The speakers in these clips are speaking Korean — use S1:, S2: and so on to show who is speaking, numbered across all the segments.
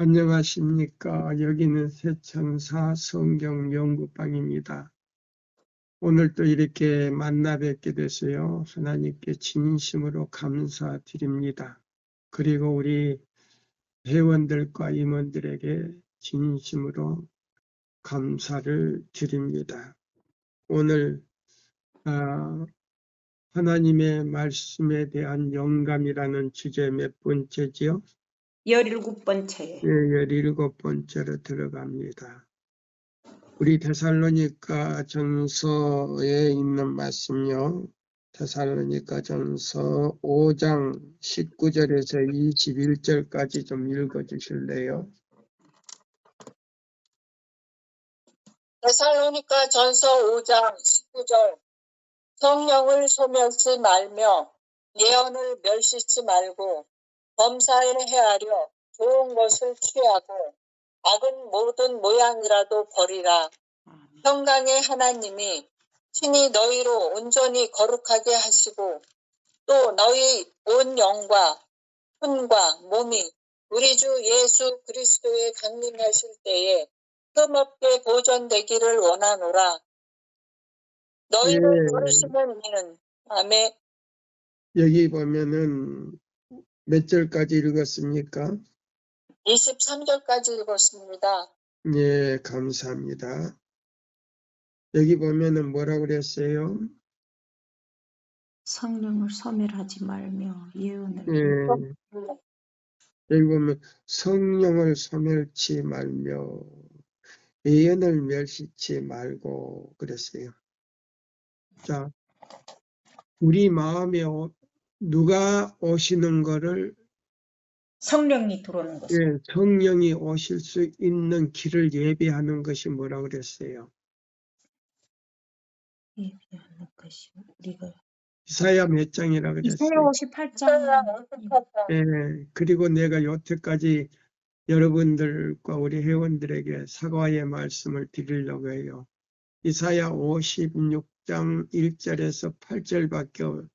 S1: 안녕하십니까. 여기는 새천사 성경 연구방입니다. 오늘 또 이렇게 만나 뵙게 돼서요. 하나님께 진심으로 감사드립니다. 그리고 우리 회원들과 임원들에게 진심으로 감사를 드립니다. 오늘 하나님의 말씀에 대한 영감이라는 주제 몇 번째지요?
S2: 17번째.
S1: 네, 17번째로 들어갑니다. 우리 데살로니가 전서에 있는 말씀요. 데살로니가 전서 5장 19절에서 21절까지 좀 읽어주실래요?
S3: 데살로니가 전서 5장 19절 성령을 소멸치 말며 예언을 멸시치 말고 범사에 헤아려 좋은 것을 취하고 악은 모든 모양이라도 버리라. 평강의 하나님이 친히 너희로 온전히 거룩하게 하시고 또 너희 온 영과 혼과 몸이 우리 주 예수 그리스도의 강림하실 때에 흠없게 보존되기를 원하노라. 너희를 부르시는 이는 아멘.
S1: 여기 보면은 몇 절까지 읽었습니까?
S3: 23절까지 읽었습니다.
S1: 네, 감사합니다. 여기 보면은 뭐라고 그랬어요?
S2: 성령을 소멸하지 말며 예언을
S1: 예, 여기 보면 성령을 소멸치 말며 예언을 멸시치 말고 그랬어요. 자, 우리 마음에 누가 오시는 거를
S2: 성령이 들어오는 것을
S1: 예, 성령이 오실 수 있는 길을 예비하는 것이 뭐라고 그랬어요?
S2: 예비하는 것이 우리가
S1: 이사야 몇 장이라고
S2: 이사야
S1: 그랬어요?
S2: 58장.
S1: 예, 그리고 내가 여태까지 여러분들과 우리 회원들에게 사과의 말씀을 드리려고 해요. 이사야 56장 1절에서 8절이에요.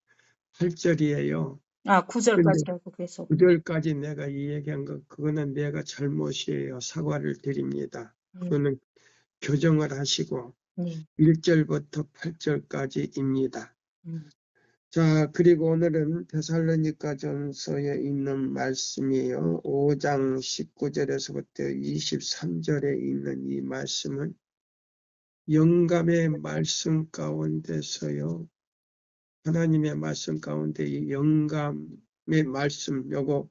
S2: 9절까지라고 계속.
S1: 9절까지 내가 이 얘기한 거 그거는 내가 잘못이에요. 사과를 드립니다. 그거는 교정을 하시고 1절부터 8절까지입니다. 자, 그리고 오늘은 데살로니가 전서에 있는 말씀이에요. 5장 19절에서부터 23절에 있는 이 말씀은 영감의 말씀 가운데서요. 하나님의 말씀 가운데 이 영감의 말씀, 요거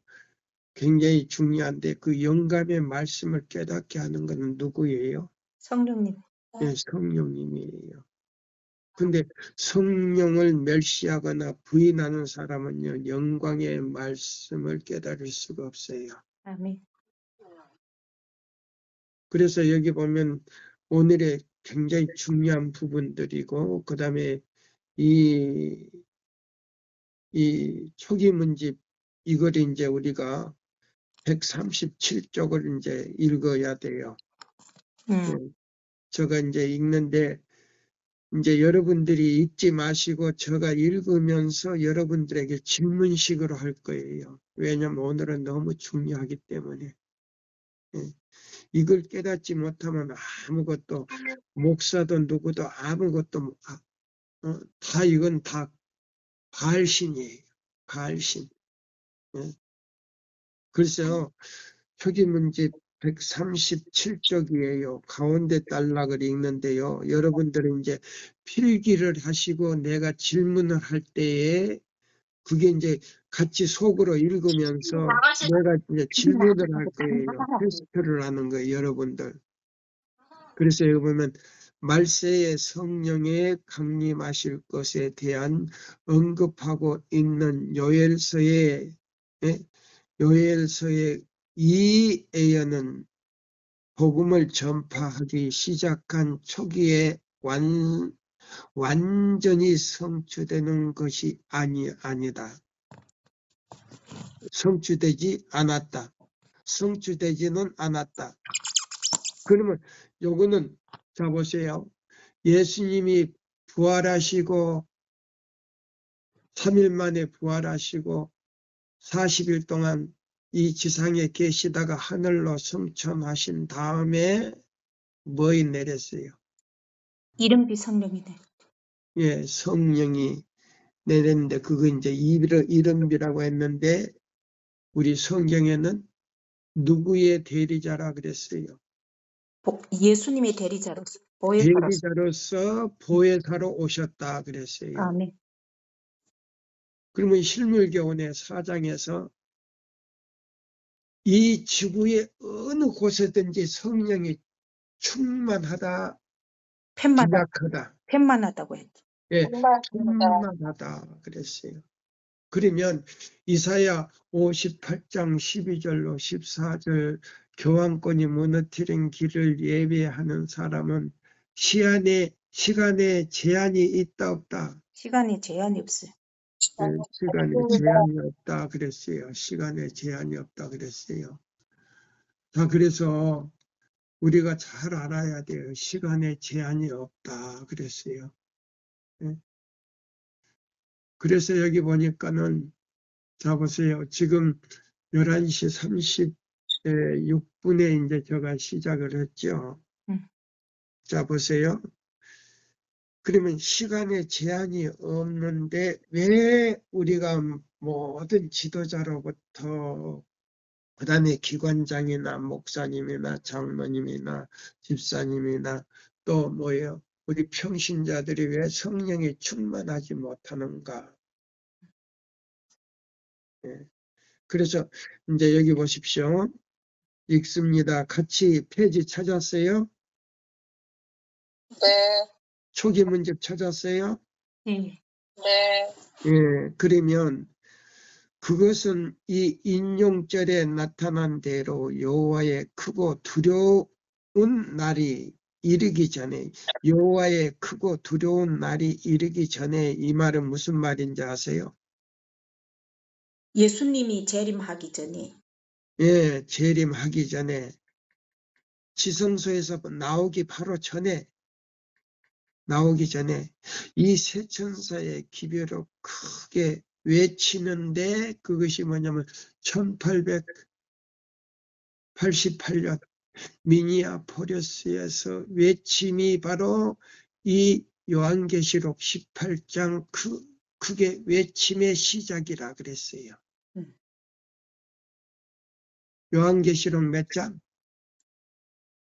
S1: 굉장히 중요한데 그 영감의 말씀을 깨닫게 하는 것은 누구예요?
S2: 성령님.
S1: 네, 성령님이에요. 근데 성령을 멸시하거나 부인하는 사람은요, 영광의 말씀을 깨달을 수가 없어요.
S2: 아멘.
S1: 그래서 여기 보면 오늘의 굉장히 중요한 부분들이고, 그 다음에 이 초기 문집, 이걸 이제 우리가 137쪽을 이제 읽어야 돼요. 제가 이제 읽는데, 이제 여러분들이 읽지 마시고 제가 읽으면서 여러분들에게 질문식으로 할 거예요. 왜냐하면 오늘은 너무 중요하기 때문에. 이걸 깨닫지 못하면 아무것도 목사도 누구도 아무것도 다 이건 다 발신이에요. 발신. 글쎄요. 표기문집 137쪽이에요. 가운데 단락을 읽는데요. 여러분들은 이제 필기를 하시고 내가 질문을 할 때에 그게 이제 같이 속으로 읽으면서 내가 이제 질문을 할 거예요. 테스트를 하는 거예요, 여러분들. 그래서 여기 보면 말세의 성령에 강림하실 것에 대한 언급하고 있는 요엘서의 이 예언은 복음을 전파하기 시작한 초기에 완전히 성취되는 것이 아니다. 성취되지 않았다. 성취되지는 않았다. 그러면 요거는 자 보세요. 예수님이 부활하시고 3일 만에 부활하시고 40일 동안 이 지상에 계시다가 하늘로 승천하신 다음에 뭐이 내렸어요?
S2: 이른비 성령이네.
S1: 예, 성령이 내렸는데 그거 이제 이른비라고 했는데 우리 성경에는 누구의 대리자라 그랬어요?
S2: 예수님의 대리자로서 보혜사로서.
S1: 대리자로서 보혜사로 오셨다 그랬어요.
S2: 아멘.
S1: 그러면 실물교훈의 4장에서 이 지구의 어느 곳에든지 성령이 충만하다,
S2: 펜만하다. 펜만하다고 했죠.
S1: 예,
S3: 충만합니다.
S1: 충만하다 그랬어요. 그러면 이사야 58장 12절로 14절 교환권이 무너뜨린 길을 예배하는 사람은 시간에 제한이 있다 없다.
S2: 시간에 제한이 없어요.
S1: 네, 시간에 제한이 없다 그랬어요. 시간에 제한이 없다 그랬어요. 자, 그래서 우리가 잘 알아야 돼요. 시간에 제한이 없다 그랬어요. 네. 그래서 여기 보니까는 자 보세요. 지금 11시 36분에 이제 제가 시작을 했죠. 자 보세요. 그러면 시간에 제한이 없는데 왜 우리가 모든 지도자로부터 그다음에 기관장이나 목사님이나 장로님이나 집사님이나 또 뭐예요? 우리 평신자들이 왜 성령이 충만하지 못하는가? 예. 그래서 이제 여기 보십시오. 읽습니다. 같이 페이지 찾았어요?
S3: 네,
S1: 초기 문집 찾았어요?
S2: 네.
S3: 네,
S1: 예, 그러면 그것은 이 인용절에 나타난 대로 여호와의 크고 두려운 날이 이르기 전에 여호와의 크고 두려운 날이 이르기 전에 이 말은 무슨 말인지 아세요?
S2: 예수님이 재림하기 전에.
S1: 예, 재림하기 전에 지성소에서 나오기 바로 전에 이 세 천사의 기별을 크게 외치는데 그것이 뭐냐면 1888년 미니아폴리스에서 외침이 바로 이 요한계시록 18장 그게 외침의 시작이라 그랬어요. 요한계시록 몇 장?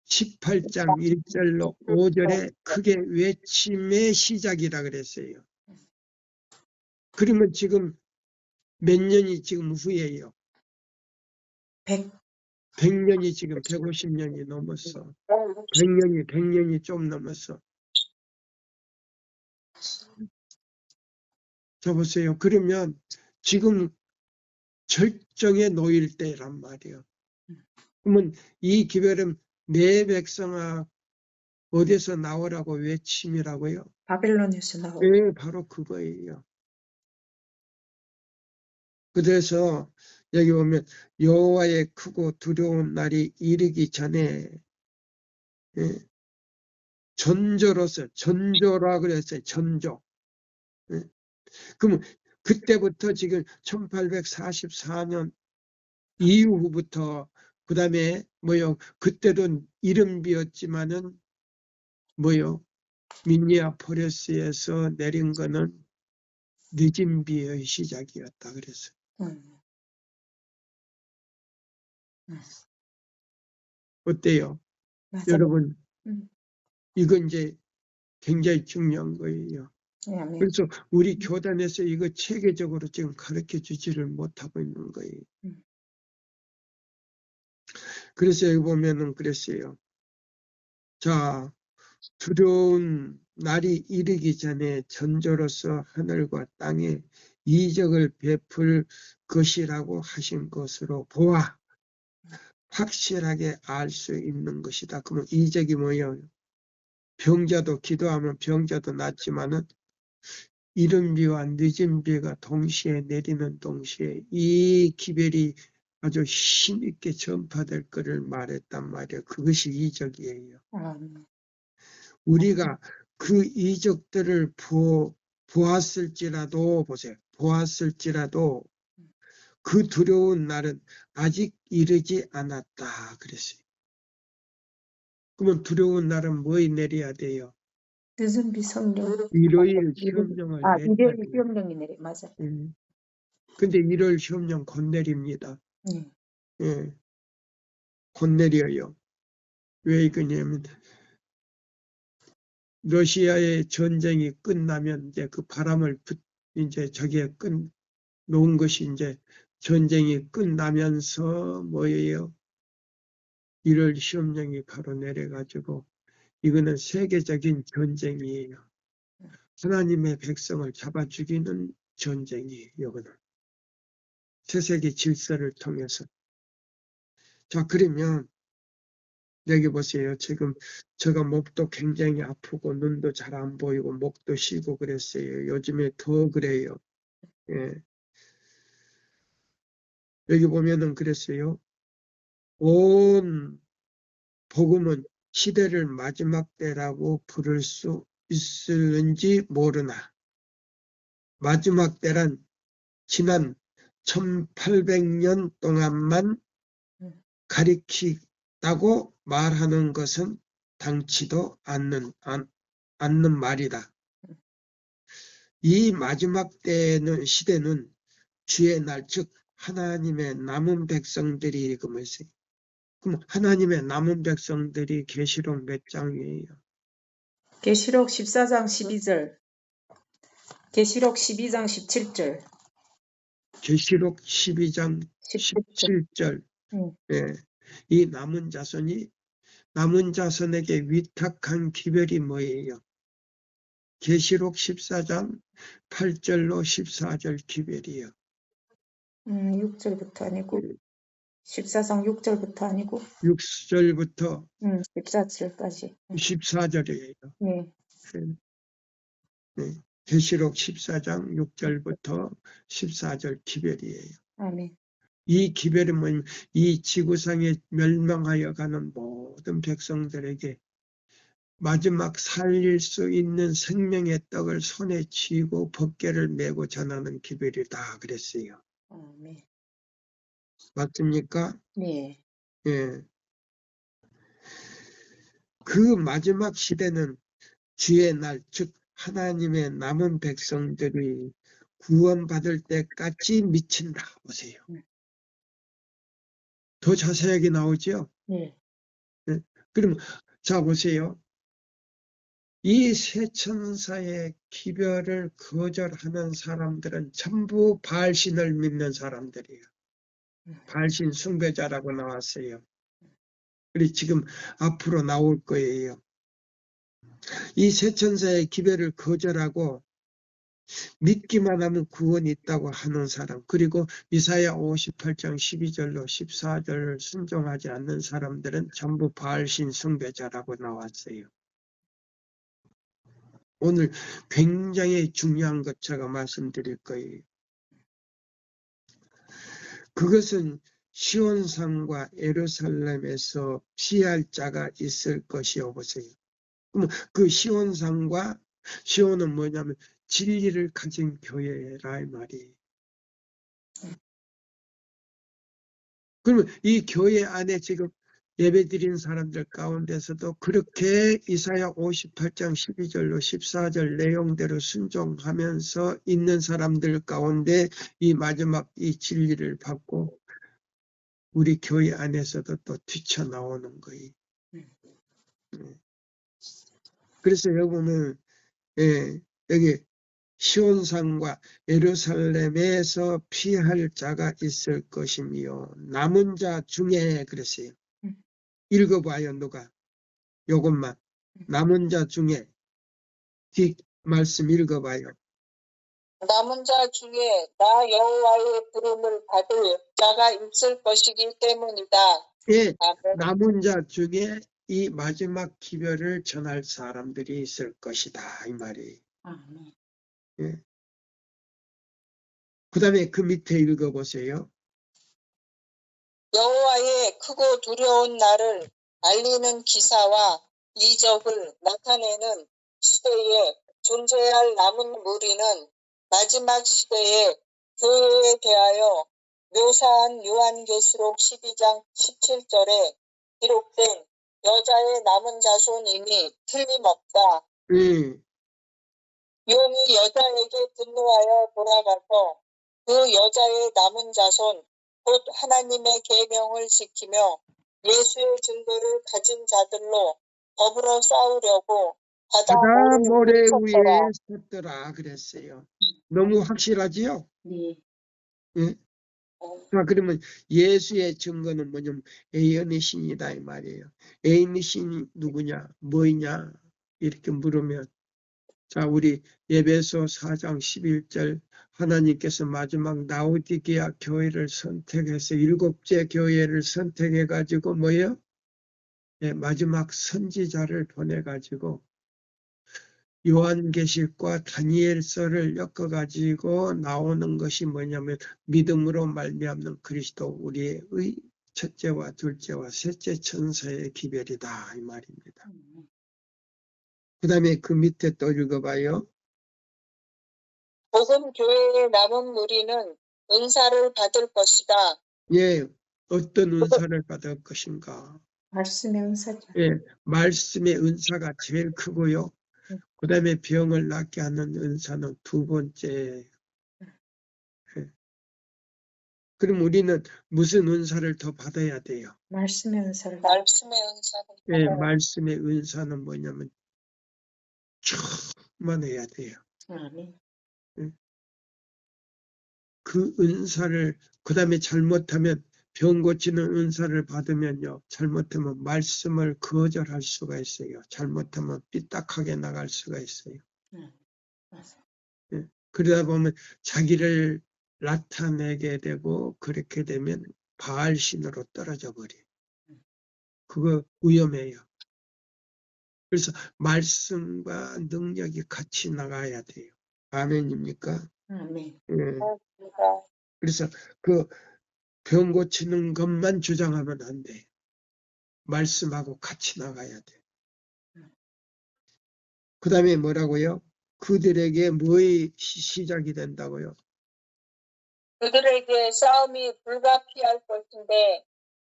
S1: 18장 1절로 5절에 크게 외침의 시작이라 그랬어요. 그러면 지금 몇 년이 지금 후예요? 100년이 지금 150년이 넘었어. 100년이 좀 넘었어. 자 보세요. 그러면 지금 절정에 놓일 때란 말이에요. 그러면 이 기별은 내 백성아 어디서 나오라고 외침이라고요?
S2: 바벨론에서 나오고.
S1: 네, 바로 그거예요. 그래서 여기 보면 여호와의 크고 두려운 날이 이르기 전에 전조라 그랬어요. 전조. 그러면 그때부터 지금 1844년 이후부터 그다음에 뭐요? 그때도 이른비였지만은 뭐요? 미니아폴리스에서 내린 거는 늦은 비의 시작이었다 그랬어요. 어때요?
S2: 맞아요.
S1: 여러분, 이건 이제 굉장히 중요한 거예요.
S2: 네.
S1: 그래서 우리 교단에서 이거 체계적으로 지금 가르쳐 주지를 못하고 있는 거예요. 그래서 여기 보면은 그랬어요. 자, 두려운 날이 이르기 전에 전조로서 하늘과 땅에 이적을 베풀 것이라고 하신 것으로 보아 확실하게 알 수 있는 것이다. 그러면 이적이 뭐예요? 병자도 기도하면 병자도 낫지만은 이른 비와 늦은 비가 동시에 내리는 동시에 이 기별이 아주 힘있게 전파될 것을 말했단 말이에요. 그것이 이적이에요. 우리가 그 이적들을 보았을지라도 보세요. 보았을지라도 그 두려운 날은 아직 이르지 않았다 그랬어요. 그러면 두려운 날은 뭐에 내려야 돼요?
S2: 늦은 비 성령.
S1: 일요일 시험령을 내려야
S2: 일요일
S1: 돼요.
S2: 시험령이 내려. 맞아.
S1: 근데 일요일 시험령 곧 내립니다.
S2: 네.
S1: 예, 곧 내려요. 왜 그러냐면 러시아의 전쟁이 끝나면 이제 그 바람을 이제 저기에 놓은 것이 이제 전쟁이 끝나면서 뭐예요? 1월 시험령이 바로 내려가지고 이거는 세계적인 전쟁이에요. 하나님의 백성을 잡아 죽이는 전쟁이에요. 이거는 세세기 질서를 통해서. 자, 그러면 여기 보세요. 지금 제가 목도 굉장히 아프고 눈도 잘 안 보이고 목도 쉬고 그랬어요. 요즘에 더 그래요. 예. 여기 보면은 그랬어요. 온 복음은 시대를 마지막 때라고 부를 수 있을는지 모르나 마지막 때란 지난 1800년 동안만 가리키다고 말하는 것은 당치도 않는 말이다. 이 마지막 때는 시대는 주의 날, 즉 하나님의 남은 백성들이 그러면서 그럼 하나님의 남은 백성들이 계시록 몇 장이에요?
S2: 계시록 14장 12절. 계시록 12장 17절.
S1: 계시록 12장 17절. 예. 이 남은 자손에게 위탁한 기별이 뭐예요? 계시록 14장 8절로 14절 기별이요.
S2: 6절부터 아니고 14장 6절부터 아니고
S1: 6절부터
S2: 14절까지.
S1: 14절이에요.
S2: 네.
S1: 네. 계시록 14장 6절부터 14절 기별이에요.
S2: 아멘.
S1: 이 기별은 뭐냐면 이 지구상에 멸망하여 가는 모든 백성들에게 마지막 살릴 수 있는 생명의 떡을 손에 쥐고 법궤를 메고 전하는 기별이다 그랬어요.
S2: 아멘.
S1: 맞습니까?
S2: 네.
S1: 예. 그 마지막 시대는 주의 날, 즉 하나님의 남은 백성들이 구원받을 때까지 미친다. 보세요. 더 자세하게 나오죠?
S2: 네.
S1: 네. 그럼 자 보세요. 이 세 천사의 기별을 거절하는 사람들은 전부 바알신을 믿는 사람들이에요. 바알신 숭배자라고 나왔어요. 그리고 지금 앞으로 나올 거예요. 이 세 천사의 기별을 거절하고 믿기만 하면 구원이 있다고 하는 사람, 그리고 이사야 58장 12절로 14절을 순종하지 않는 사람들은 전부 바알신 숭배자라고 나왔어요. 오늘 굉장히 중요한 것 제가 말씀드릴 거예요. 그것은 시온산과 예루살렘에서 피할 자가 있을 것이요. 보세요. 그럼 그 시온산과 시온은 뭐냐면 진리를 가진 교회라 이 말이에요. 그러면 이 교회 안에 지금 예배드린 사람들 가운데서도 그렇게 이사야 58장 12절로 14절 내용대로 순종하면서 있는 사람들 가운데 이 마지막 이 진리를 받고 우리 교회 안에서도 또 뛰쳐나오는 거예요. 그래서 여러분은 여기 시온산과 예루살렘에서 피할 자가 있을 것이며 남은 자 중에 그랬어요. 읽어봐요. 누가 요것만 남은 자 중에 뒷 말씀 읽어봐요.
S3: 남은 자 중에 나 여호와의 부름을 받을 자가 있을 것이기 때문이다.
S1: 예,
S3: 아멘.
S1: 남은 자 중에 이 마지막 기별을 전할 사람들이 있을 것이다 이 말이에요.
S2: 아멘.
S1: 예. 그 다음에 그 밑에 읽어보세요.
S3: 여호와의 크고 두려운 날을 알리는 기사와 이적을 나타내는 시대에 존재할 남은 무리는 마지막 시대에 교회에 대하여 묘사한 요한계시록 12장 17절에 기록된 여자의 남은 자손이니 틀림없다. 용이 여자에게 분노하여 돌아가서 그 여자의 남은 자손 곧 하나님의 계명을 지키며 예수의 증거를 가진 자들로 더불어 싸우려고 바다
S1: 바다 모래
S3: 모래
S1: 위에
S3: 위에
S1: 섰더라 그랬어요. 너무 확실하지요?
S2: 네.
S1: 예? 자, 그러면 예수의 증거는 뭐냐면 애연의 신이다 이 말이에요. 애연의 신이 누구냐? 뭐냐? 이렇게 물으면 자, 우리 에베소 4장 11절 하나님께서 마지막 라오디게아 교회를 선택해서 7째 교회를 선택해 가지고 뭐예요? 예, 마지막 선지자를 보내 가지고 요한계시록과 다니엘서를 엮어 가지고 나오는 것이 뭐냐면 믿음으로 말미암는 그리스도 우리의 첫째와 둘째와 셋째 천사의 기별이다 이 말입니다. 그다음에 그 밑에 또 읽어봐요.
S3: 복음 교회의 남은 무리는 은사를 받을 것이다.
S1: 예, 어떤 은사를 받을 것인가?
S2: 말씀의 은사죠.
S1: 예, 말씀의 은사가 제일 크고요. 그다음에 병을 낫게 하는 은사는 두 번째. 예. 그럼 우리는 무슨 은사를 더 받아야 돼요?
S2: 말씀의 은사를
S3: 말씀의 은사를
S1: 예,
S3: 받아야
S1: 말씀의 은사는 뭐냐면 충만해야 돼요.
S2: 아멘.
S1: 그 은사를 그다음에 잘못하면 병 고치는 은사를 받으면요. 잘못하면 말씀을 거절할 수가 있어요. 잘못하면 삐딱하게 나갈 수가 있어요.
S2: 맞아요.
S1: 예. 그러다 보면 자기를 나타내게 되고 그렇게 되면 바알신으로 떨어져 버려요. 그거 위험해요. 그래서 말씀과 능력이 같이 나가야 돼요. 아멘입니까?
S2: 아멘.
S1: 예.
S3: 됩니다.
S1: 그래서 그 병 고치는 것만 주장하면 안 돼. 말씀하고 같이 나가야 돼. 그 다음에 뭐라고요? 그들에게 뭐의 시작이 된다고요?
S3: 그들에게 싸움이 불가피할 것인데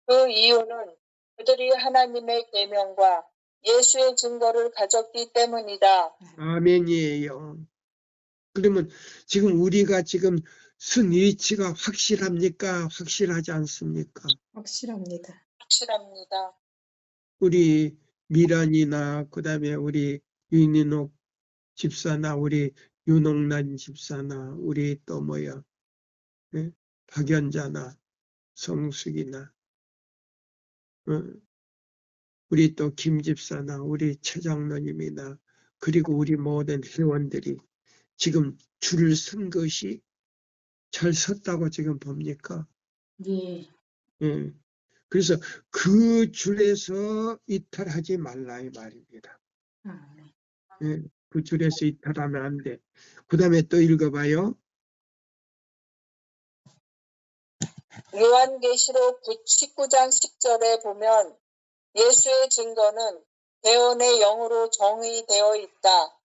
S3: 그 이유는 그들이 하나님의 계명과 예수의 증거를 가졌기 때문이다.
S1: 아멘이에요. 그러면 지금 우리가 지금 쓴 위치가 확실합니까? 확실하지 않습니까?
S2: 확실합니다.
S3: 확실합니다.
S1: 우리 미란이나 그다음에 우리 윤인옥 집사나 우리 윤옥란 집사나 우리 또 뭐야 예? 박연자나 성숙이나 우리 또 김 집사나 우리 최 장로님이나 그리고 우리 모든 회원들이 지금 줄을 선 것이 잘 섰다고 지금 봅니까?
S2: 네.
S1: 예. 그래서 그 줄에서 이탈하지 말라 이 말입니다.
S2: 아멘.
S1: 예. 그 줄에서 이탈하면 안 돼. 그 다음에 또 읽어봐요.
S3: 요한계시록 19장 10절에 보면 예수의 증거는 대언의 영으로 정의되어 있다.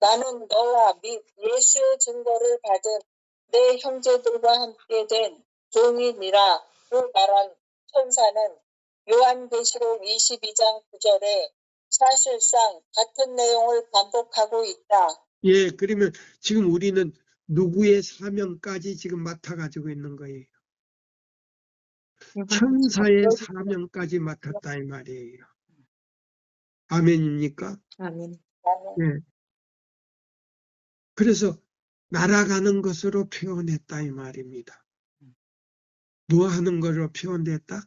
S3: 나는 너와 및 예수의 증거를 받은 내 형제들과 함께 된 종이니라. 그 말한 천사는 요한계시록 22장 9절에 사실상 같은 내용을 반복하고 있다.
S1: 예, 그러면 지금 우리는 누구의 사명까지 지금 맡아가지고 있는 거예요. 천사의 사명까지 맡았다 이 말이에요. 아멘입니까?
S2: 아멘.
S1: 예. 그래서 날아가는 것으로 표현했다 이 말입니다. 뭐 하는 것으로 표현됐다?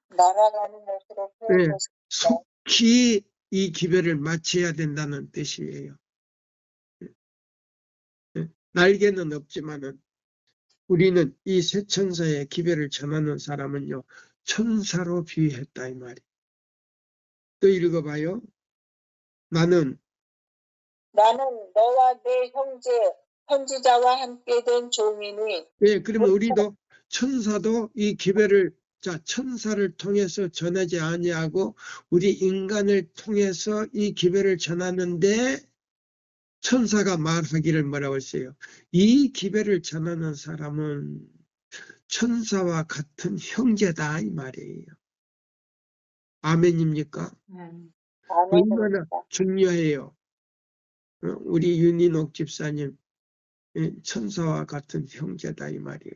S3: 날아가는 것으로
S1: 네,
S3: 표현했다.
S1: 속히 이 기별을 마쳐야 된다는 뜻이에요. 날개는 없지만은 우리는 이 새 천사의 기별을 전하는 사람은요 천사로 비유했다 이 말이에요. 또 읽어봐요. 나는
S3: 너와 내 형제 선지자와 함께 된 종이니.
S1: 예, 그러면 우리도 천사도 이 기별을 천사를 통해서 전하지 아니하고 우리 인간을 통해서 이 기별을 전하는데 천사가 말하기를 뭐라고 했어요? 이 기별을 전하는 사람은 천사와 같은 형제다 이 말이에요. 아멘입니까? 얼마나
S3: 아멘입니다.
S1: 중요해요. 우리 윤인옥 집사님 천사와 같은 형제다 이 말이에요.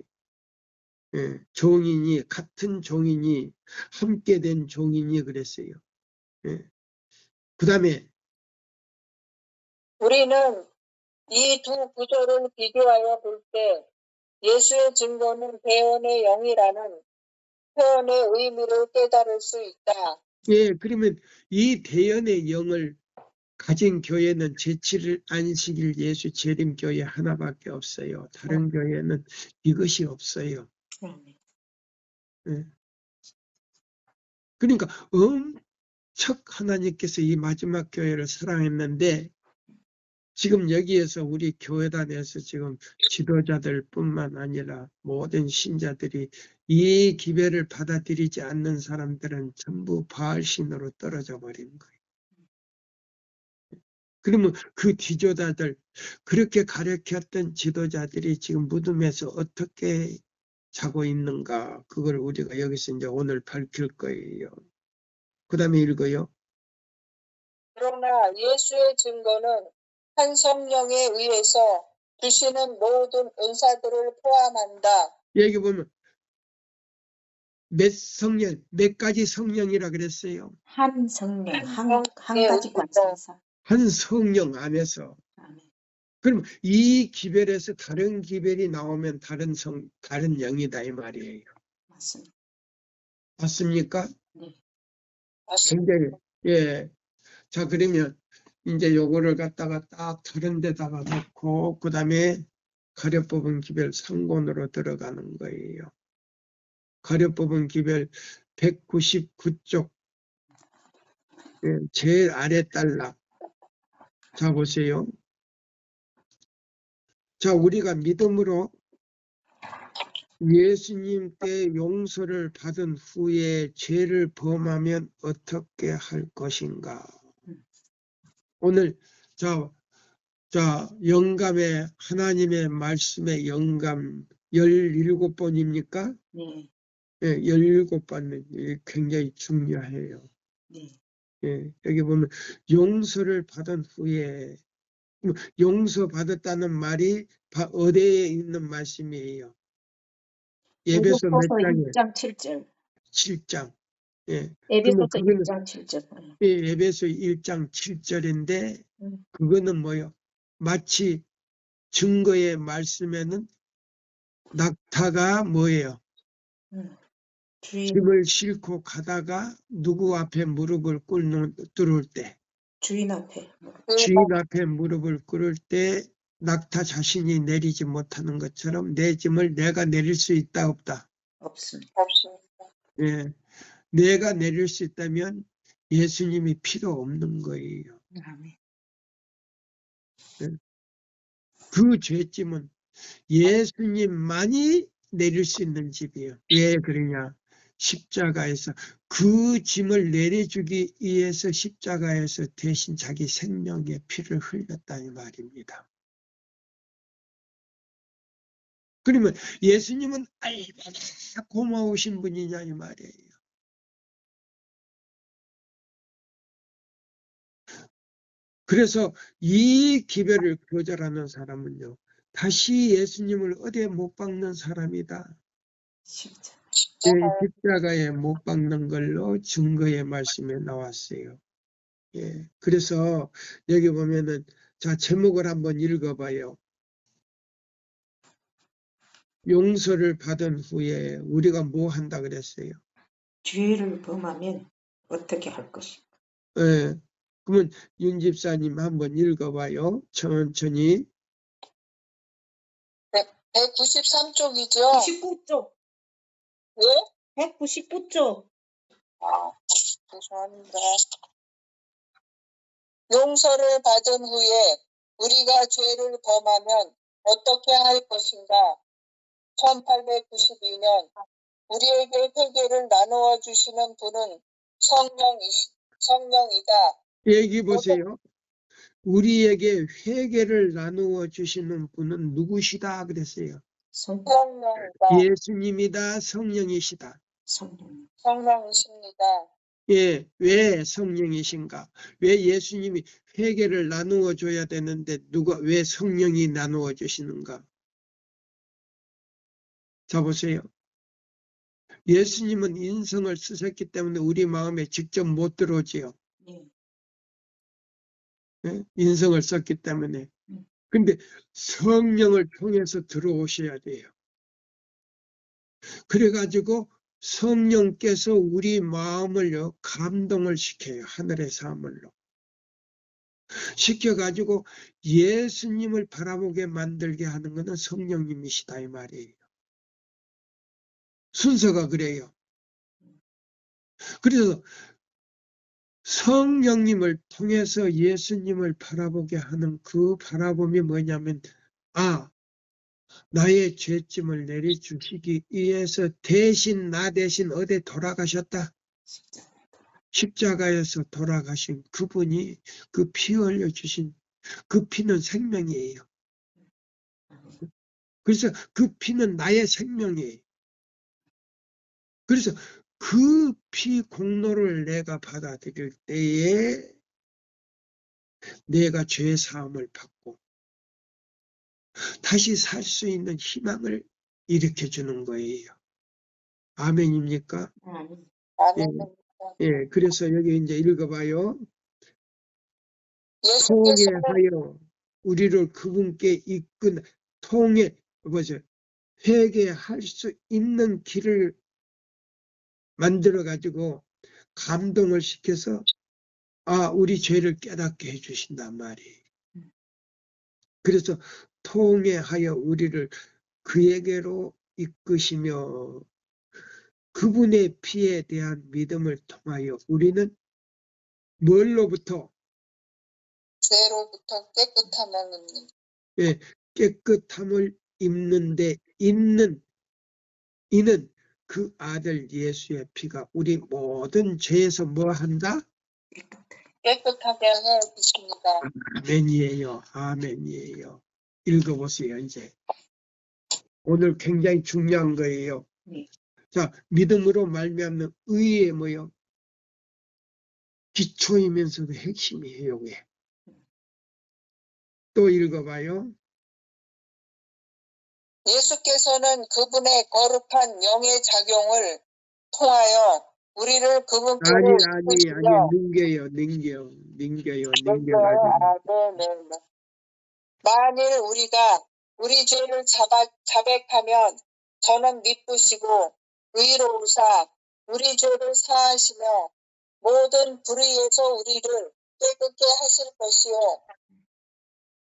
S1: 종인이 같은 종인이 함께 된 종인이 그랬어요. 그 다음에
S3: 우리는 이 두 구절을 비교하여 볼 때 예수의 증거는 대언의 영이라는 표현의 의미를 깨달을 수 있다.
S1: 그러면 이 대연의 영을 가진 교회는 제7일 안식일 예수 재림교회 하나밖에 없어요. 다른 교회는 이것이 없어요. 그러니까 엄청 하나님께서 이 마지막 교회를 사랑했는데 지금 여기에서 우리 교회단에서 지금 지도자들 뿐만 아니라 모든 신자들이 이 기별을 받아들이지 않는 사람들은 전부 바알신으로 떨어져 버린 거예요. 그러면 그 지도자들, 그렇게 가르쳤던 지도자들이 지금 무덤에서 어떻게 자고 있는가, 그걸 우리가 여기서 이제 오늘 밝힐 거예요. 그 다음에 읽어요.
S3: 그러나 예수의 증거는 한 성령에 의해서 주시는 모든 은사들을 포함한다.
S1: 여기 보면 몇 성령, 몇 가지 성령이라 그랬어요.
S2: 한 성령, 한
S3: 예,
S2: 가지 관점에서.
S1: 한 성령 안에서.
S2: 아멘.
S1: 그럼 이 기별에서 다른 기별이 나오면 다른 영이다 이 말이에요.
S2: 맞습니다.
S1: 맞습니까?
S2: 네.
S3: 맞습니다.
S1: 굉장히, 예. 자, 그러면 이제 요거를 갖다가 딱 다른 데다가 놓고, 그 다음에 가려 뽑은 기별 상권으로 들어가는 거예요. 가려 뽑은 기별 199쪽, 제일 아래 딸락. 자, 보세요. 자, 우리가 믿음으로 예수님 때 용서를 받은 후에 죄를 범하면 어떻게 할 것인가? 오늘 자 영감의 하나님의 말씀의 영감 17번입니까?
S2: 네.
S1: 17번은 굉장히 중요해요.
S2: 네.
S1: 여기 보면 용서를 받은 후에 용서받았다는 말이 어디에 있는 말씀이에요? 예배소 몇
S2: 에베소서
S1: 장에?
S2: 1장 7절.
S1: 7장. 그러면
S2: 에베소서
S1: 그거는
S2: 1장 7절.
S1: 에베소 1장 7절인데 그거는 뭐요? 마치 증거의 말씀에는 낙타가 뭐예요? 짐을 싣고 가다가 누구 앞에 무릎을 꿇을 때,
S2: 주인 앞에.
S1: 주인 앞에 무릎을 꿇을 때 낙타 자신이 내리지 못하는 것처럼 내 짐을 내가 내릴 수 있다 없다?
S2: 없습니다.
S1: 예, 내가 내릴 수 있다면 예수님이 필요 없는 거예요.
S2: 아멘.
S1: 그 죄짐은 예수님만이 내릴 수 있는 집이에요. 왜 그러냐? 십자가에서 그 짐을 내려주기 위해서 십자가에서 대신 자기 생명의 피를 흘렸다는 말입니다. 그러면 예수님은 얼마나 고마우신 분이냐 이 말이에요. 그래서 이 기별을 거절하는 사람은요, 다시 예수님을 어디에 못 박는 사람이다. 십자가에 못 박는 걸로 증거의 말씀에 나왔어요. 그래서 여기 보면은 자 제목을 한번 읽어봐요. 용서를 받은 후에 우리가 뭐 한다 그랬어요?
S2: 죄를 범하면 어떻게 할 것인가?
S1: 그러면 윤 집사님 한번 읽어봐요. 천천히.
S3: 193쪽이죠.
S2: 99쪽.
S3: 예?
S2: 199쪽.
S3: 죄송합니다. 용서를 받은 후에 우리가 죄를 범하면 어떻게 할 것인가? 1892년 우리에게 회개를 나누어 주시는 분은 성령이다.
S1: 얘기 보세요. 우리에게 회개를 나누어 주시는 분은 누구시다 그랬어요.
S2: 성령,
S3: 성령이다.
S1: 예수님이다, 성령이시다.
S2: 성령.
S3: 성령이십니다.
S1: 예, 왜 성령이신가? 왜 예수님이 회개를 나누어 줘야 되는데 왜 성령이 나누어 주시는가? 자 보세요. 예수님은 인성을 쓰셨기 때문에 우리 마음에 직접 못 들어오지요.
S2: 예.
S1: 예? 인성을 썼기 때문에.
S2: 음.
S1: 근데 성령을 통해서 들어오셔야 돼요. 그래가지고 성령께서 우리 마음을요, 감동을 시켜요. 하늘의 사물로. 시켜가지고 예수님을 바라보게 만들게 하는 것은 성령님이시다 이 말이에요. 순서가 그래요. 그래서 성령님을 통해서 예수님을 바라보게 하는 그 바라봄이 뭐냐면 나의 죄짐을 내려주시기 위해서 나 대신 어디 돌아가셨다. 십자가에서 돌아가신 그분이 그 피 흘려주신 그 피는 생명이에요. 그래서 그 피는 나의 생명이에요. 그래서 그 피 공로를 내가 받아들일 때에 내가 죄 사함을 받고 다시 살 수 있는 희망을 일으켜 주는 거예요. 아멘입니까?
S2: 아멘.
S3: 아멘.
S1: 예, 그래서 여기 이제 읽어봐요.
S3: 예수께서는
S1: 통회하여 우리를 그분께 이끈 회개할 수 있는 길을 만들어 가지고 감동을 시켜서 우리 죄를 깨닫게 해주신단 말이에요. 그래서 통회하여 우리를 그에게로 이끄시며 그분의 피에 대한 믿음을 통하여 우리는 뭘로부터?
S3: 죄로부터 깨끗함을 입는
S1: 예, 깨끗함을 입는데 이는 그 아들 예수의 피가 우리 모든 죄에서 뭐 한다?
S3: 깨끗하게 해 주십니다.
S1: 아멘이에요. 아멘이에요. 읽어보세요. 이제 오늘 굉장히 중요한 거예요.
S2: 네.
S1: 자, 믿음으로 말미암는 의의 뭐요? 기초이면서도 핵심이에요. 왜? 또 읽어봐요.
S3: 예수께서는 그분의 거룩한 영의 작용을 통하여 우리를 그분께로 이끄시며
S1: 넘겨요.
S3: 만일 우리가 우리 죄를 자백하면 저는 미쁘시고 의로우사 우리 죄를 사하시며 모든 불의에서 우리를 깨끗게 하실 것이요.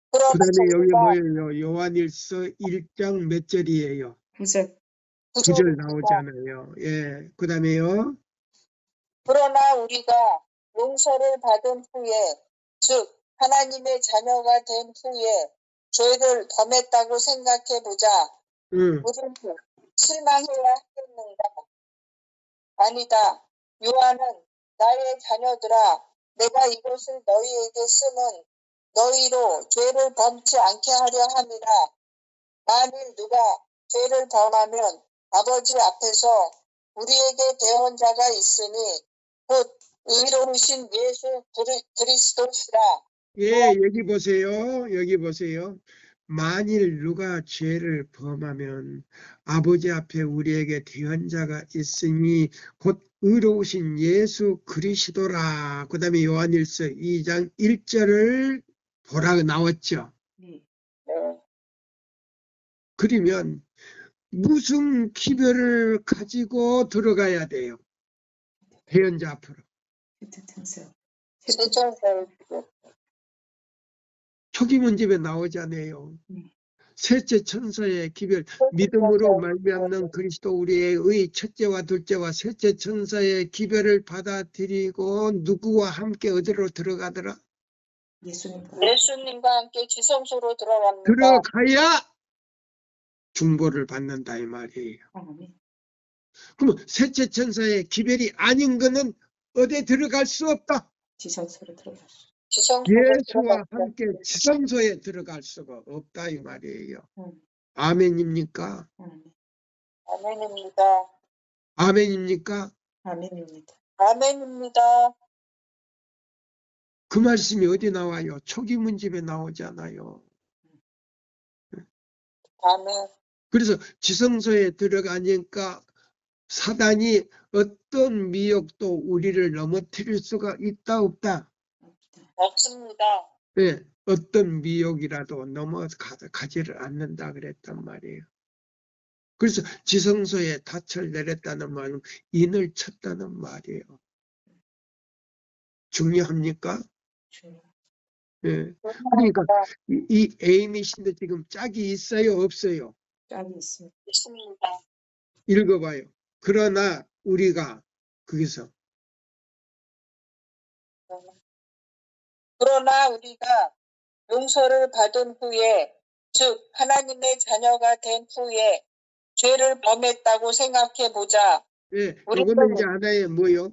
S1: 그
S3: 그러나
S1: 다음에 여기
S3: 우리가
S1: 뭐예요? 요한일서 1장 몇 절이에요?
S2: 9절.
S1: 9절 나오잖아요. 예, 그 다음에요.
S3: 그러나 우리가 용서를 받은 후에 즉 하나님의 자녀가 된 후에 죄를 범했다고 생각해보자. 우리는 실망해야 하겠는가? 아니다. 요한은 나의 자녀들아 내가 이것을 너희에게 쓰는 너희로 죄를 범치 않게 하려 함이라. 만일 누가 죄를 범하면 아버지 앞에서 우리에게 대언자가 있으니 곧 의로우신 예수 그리스도시라.
S1: 예, 여기 보세요. 만일 누가 죄를 범하면 아버지 앞에 우리에게 대언자가 있으니 곧 의로우신 예수 그리스도라. 그 다음에 요한일서 2장 1절을 보라 나왔죠.
S2: 네.
S1: 그러면 무슨 기별을 가지고 들어가야 돼요? 대언자 앞으로. 초기문집에 나오잖아요. 셋째 천사의 기별, 믿음으로 말미암는 그리스도 우리의 첫째와 둘째와 셋째 천사의 기별을 받아들이고 누구와 함께 어디로 들어가더라?
S3: 예수님과 함께 지성소로 들어갑니다.
S1: 들어가야 중보를 받는다 이 말이에요. 그럼 셋째 천사의 기별이 아닌 거는 어디에 들어갈 수 없다?
S2: 지성소로 들어갔어.
S3: 지성소에
S1: 예수와
S3: 들어갔다.
S1: 함께 지성소에 들어갈 수가 없다 이 말이에요.
S2: 음,
S1: 아멘입니까?
S3: 아멘입니다.
S1: 아멘입니까?
S2: 아멘입니다.
S3: 아멘입니다.
S1: 그 말씀이 어디 나와요? 초기문집에 나오잖아요.
S3: 아멘.
S1: 그래서 지성소에 들어가니까 사단이 어떤 미혹도 우리를 넘어뜨릴 수가 있다 없다.
S3: 없습니다.
S1: 예, 어떤 미혹이라도 넘어가지를 않는다 그랬단 말이에요. 그래서 지성소에 닻을 내렸다는 말은 인을 쳤다는 말이에요. 중요합니까? 예. 그러니까 이 에이미 씨도 지금 짝이 있어요, 없어요?
S2: 짝이 있습니다.
S3: 있습니다.
S1: 읽어봐요. 그러나 우리가 거기서
S3: 그러나 우리가 용서를 받은 후에, 즉 하나님의 자녀가 된 후에 죄를 범했다고 생각해 보자.
S1: 예,
S3: 우리는
S1: 요거는 이제 하나의 뭐요?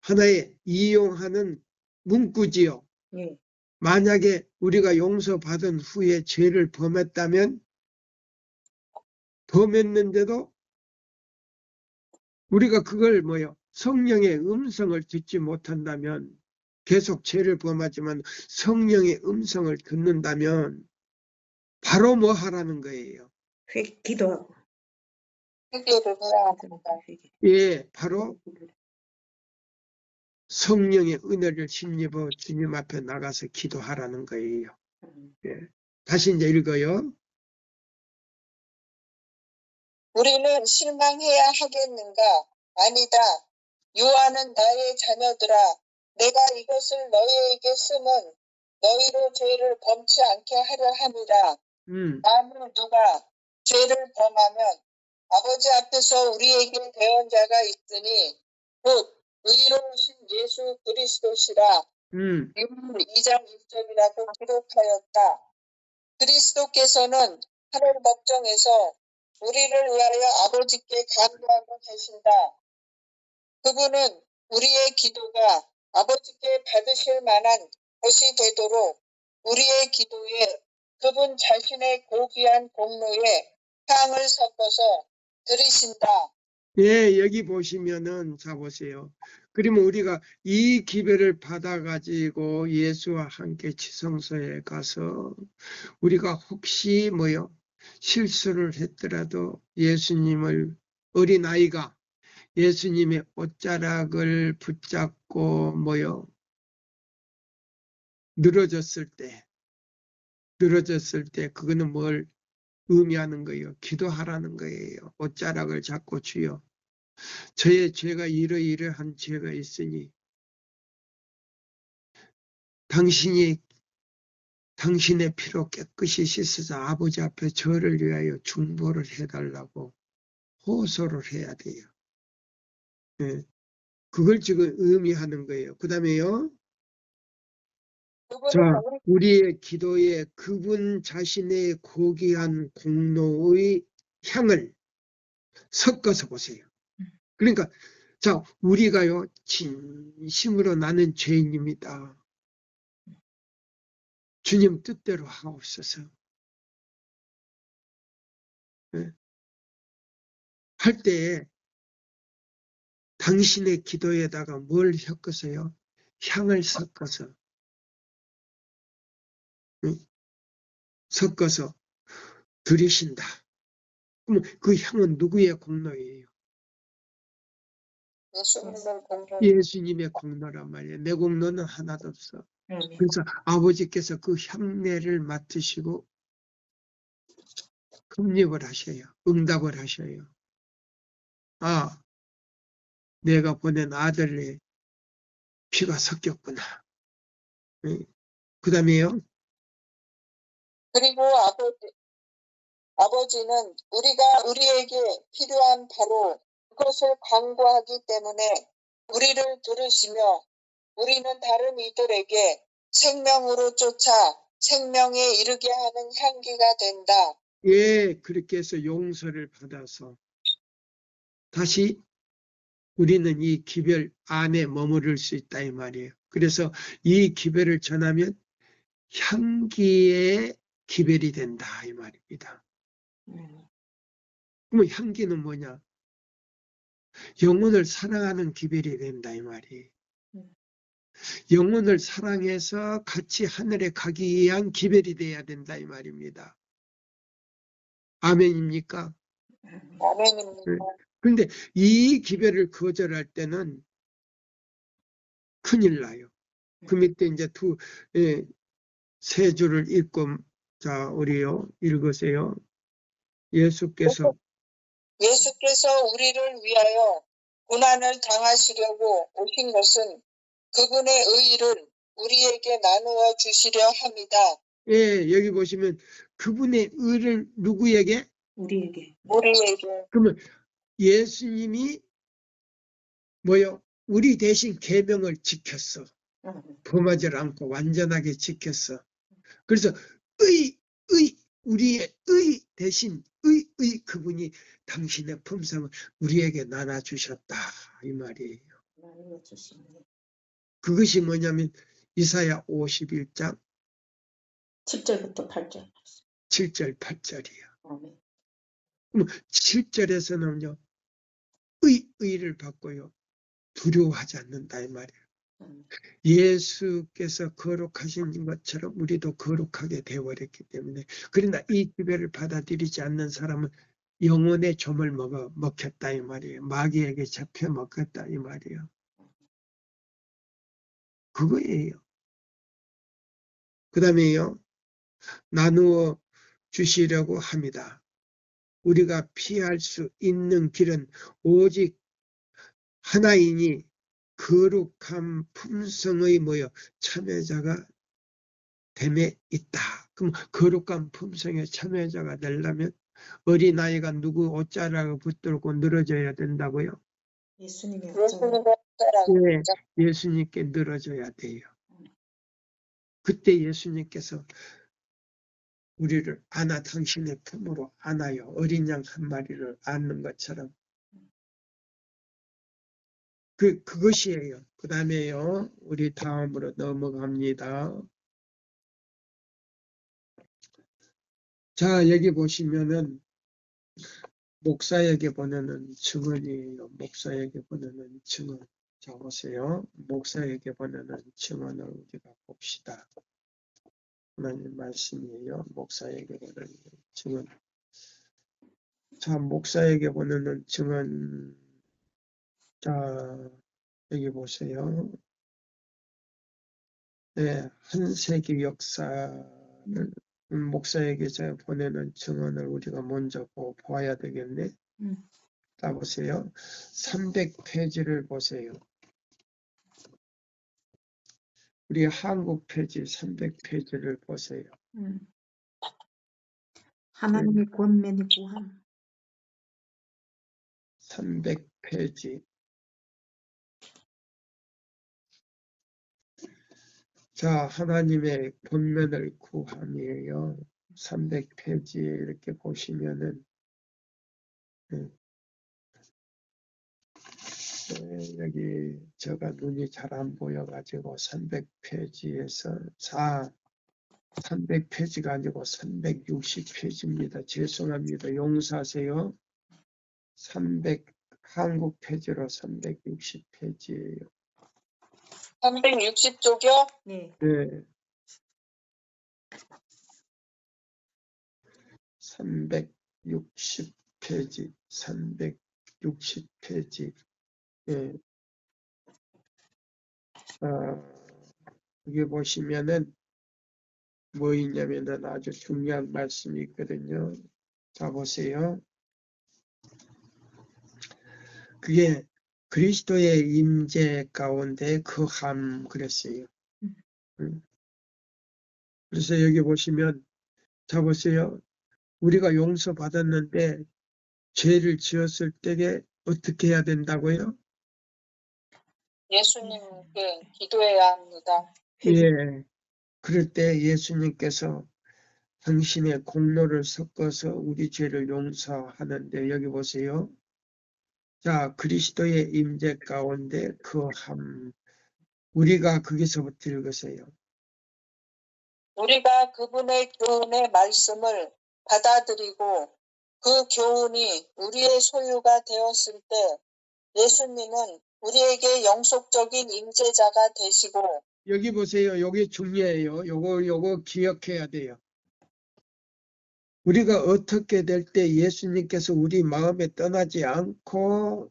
S1: 하나의 이용하는 문구지요.
S2: 예,
S1: 만약에 우리가 용서받은 후에 죄를 범했다면 범했는데도 우리가 그걸 뭐요? 성령의 음성을 듣지 못한다면 계속 죄를 범하지만 성령의 음성을 듣는다면 바로 뭐 하라는 거예요?
S2: 기도하고.
S3: 회개를 해야 합니다.
S2: 회개.
S1: 예, 바로 성령의 은혜를 힘입어 주님 앞에 나가서 기도하라는 거예요. 예. 다시 이제 읽어요.
S3: 우리는 실망해야 하겠는가? 아니다. 요한은 나의 자녀들아, 내가 이것을 너희에게 쓰면 너희로 죄를 범치 않게 하려 함이라. 만일 누가 죄를 범하면 아버지 앞에서 우리에게 대언자가 있으니 곧 의로우신 예수 그리스도시라. 율 2장 1절이라고 기록하였다. 그리스도께서는 하늘 법정에서 우리를 위하여 아버지께 간구하고 계신다. 그분은 우리의 기도가 아버지께 받으실 만한 것이 되도록 우리의 기도에 그분 자신의 고귀한 공로에 향을 섞어서 들이신다.
S1: 예, 여기 보시면은 자 보세요. 그러면 우리가 이 기별을 받아가지고 예수와 함께 지성소에 가서 우리가 혹시 뭐요? 실수를 했더라도 예수님을 어린아이가 예수님의 옷자락을 붙잡고 뭐요? 늘어졌을 때 그거는 뭘 의미하는 거예요? 기도하라는 거예요. 옷자락을 잡고 주여. 저의 죄가 이러이러한 죄가 있으니 당신의 피로 깨끗이 씻어서 아버지 앞에 저를 위하여 중보를 해달라고 호소를 해야 돼요. 예. 그걸 지금 의미하는 거예요. 그 다음에요. 자, 우리의 기도에 그분 자신의 고귀한 공로의 향을 섞어서 보세요. 그러니까 자, 우리가요 진심으로 나는 죄인입니다. 주님 뜻대로 하옵소서. 네. 할 때에 당신의 기도에다가 뭘 섞어서요? 향을 섞어서 섞어서 들이신다. 그럼 그 향은 누구의 공로예요? 예수님의 공로란 말이에요. 내 공로는 하나도 없어. 그래서 아버지께서 그 향내를 맡으시고 흡입을 하셔요. 응답을 하셔요. 아, 내가 보낸 아들의 피가 섞였구나. 그 다음에요.
S3: 그리고 아버지는 우리에게 필요한 바로 그것을 간구하기 때문에 우리를 들으시며 우리는 다른 이들에게 생명으로 쫓아 생명에 이르게 하는 향기가 된다.
S1: 예, 그렇게 해서 용서를 받아서 다시 우리는 이 기별 안에 머무를 수 있다 이 말이에요. 그래서 이 기별을 전하면 향기의 기별이 된다 이 말입니다. 그러면 향기는 뭐냐? 영혼을 사랑하는 기별이 된다 이 말이에요. 영혼을 사랑해서 같이 하늘에 가기 위한 기별이 돼야 된다 이 말입니다. 아멘입니까?
S3: 아멘입니다.
S1: 그런데 이 기별을 거절할 때는 큰일 나요. 그 밑에 이제 세 줄을 읽고, 자, 우리요, 읽으세요. 예수께서
S3: 우리를 위하여 고난을 당하시려고 오신 것은 그분의 의의를 우리에게 나누어 주시려 합니다.
S1: 예, 여기 보시면 그분의 의를 누구에게?
S2: 우리에게.
S1: 그러면 예수님이 뭐요? 우리 대신 계명을 지켰어. 범하지 않고 완전하게 지켰어. 그래서 우리의 의 대신 그분이 당신의 품성을 우리에게 나눠주셨다 이 말이에요.
S2: 나누어 주시네.
S1: 그것이 뭐냐면 이사야 51장
S2: 7절부터 8절.
S1: 7절 8절이야.
S2: 아멘.
S1: 그럼 7절에서는요. 의를 받고요. 두려워하지 않는다 이 말이에요. 예수께서 거룩하신 것처럼 우리도 거룩하게 되어버렸기 때문에, 그러나 이 기별을 받아들이지 않는 사람은 영혼의 점을 먹혔다 이 말이에요. 마귀에게 잡혀 먹혔다 이 말이에요. 그거예요. 그 다음에요. 나누어 주시려고 합니다. 우리가 피할 수 있는 길은 오직 하나이니 거룩한 품성의 참여자가 됨에 있다. 그럼 거룩한 품성의 참여자가 되려면 어린아이가 누구 옷자락을 붙들고 늘어져야 된다고요?
S2: 예수님의
S1: 네, 예수님께 늘어져야 돼요. 그때 예수님께서 우리를 안아 당신의 품으로 안아요. 어린 양 한 마리를 안는 것처럼. 그것이에요. 그 다음에요. 우리 다음으로 넘어갑니다. 자, 여기 보시면은 목사에게 보내는 증언이에요. 목사에게 보내는 증언. 자, 보세요. 목사에게 보내는 증언을 우리가 봅시다. 하나님 말씀이에요. 목사에게 보내는 증언. 자, 목사에게 보내는 증언. 자, 여기 보세요. 네, 한 세기 역사를 목사에게 보내는 증언을 우리가 먼저 보아야 되겠네. 자, 보세요. 300페이지를 보세요. 우리 한국 페이지 300페이지를 보세요.
S2: 하나님의 권면이 구함.
S1: 300페이지. 자, 하나님의 권면을 구함이에요. 300페이지에 이렇게 보시면은 여기 제가 눈이 잘 안 보여가지고 300페이지에서 300페이지가 아니고 360페이지입니다. 죄송합니다. 용서하세요. 한국 페이지로 360페이지예요.
S3: 360쪽이요?
S2: 네.
S1: 네. 360페이지, 360페이지. 예. 여기 보시면은 뭐 있냐면은 아주 중요한 말씀이 있거든요. 자, 보세요. 그게 그리스도의 임재 가운데 거함 그랬어요. 그래서 여기 보시면, 자, 보세요. 우리가 용서받았는데 죄를 지었을 때에 어떻게 해야 된다고요?
S3: 예수님께 기도해야 합니다.
S1: 예. 그럴 때 예수님께서 당신의 공로를 섞어서 우리 죄를 용서하는데, 여기 보세요. 자, 그리스도의 임재 가운데 거함. 우리가 거기서부터 읽으세요.
S3: 우리가 그분의 교훈의 말씀을 받아들이고 그 교훈이 우리의 소유가 되었을 때 예수님은 우리에게 영속적인 임재자가 되시고
S1: 여기 보세요. 여기 중요해요. 요거 기억해야 돼요. 우리가 어떻게 될 때 예수님께서 우리 마음에 떠나지 않고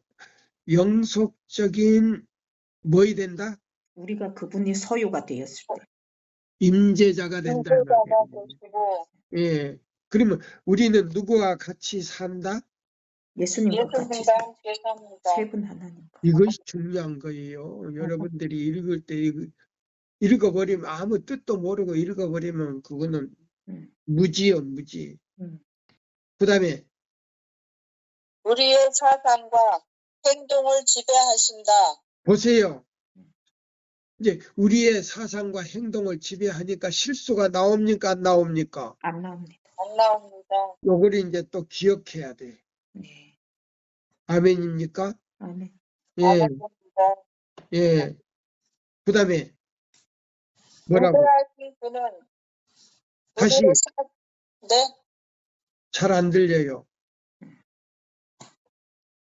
S1: 영속적인 뭐이 된다?
S2: 우리가 그분이 소유가 되었을 때.
S1: 임재자가 된다.
S3: 임재자가 되시고
S1: 예. 그러면 우리는 누구와 같이 산다?
S2: 예수님과 같이
S3: 예수님과 함께 삽니다.
S2: 세 분 하나님과.
S1: 이것이 중요한 거예요. 여러분들이 읽을 때 읽어버리면 아무 뜻도 모르고 읽어버리면 그거는 무지요, 무지. 그 다음에
S3: 우리의 사상과 행동을 지배하신다.
S1: 보세요. 이제 우리의 사상과 행동을 지배하니까 실수가 나옵니까? 안 나옵니까?
S2: 안 나옵니다.
S3: 안 나옵니다.
S1: 요걸 이제 또 기억해야 돼.
S2: 네.
S1: 아멘입니까?
S2: 아멘.
S1: 예,
S3: 아멘입니다.
S1: 예. 그 다음에 뭐라고?
S3: 위대하신 그는
S1: 다시
S3: 네,
S1: 잘 안 들려요.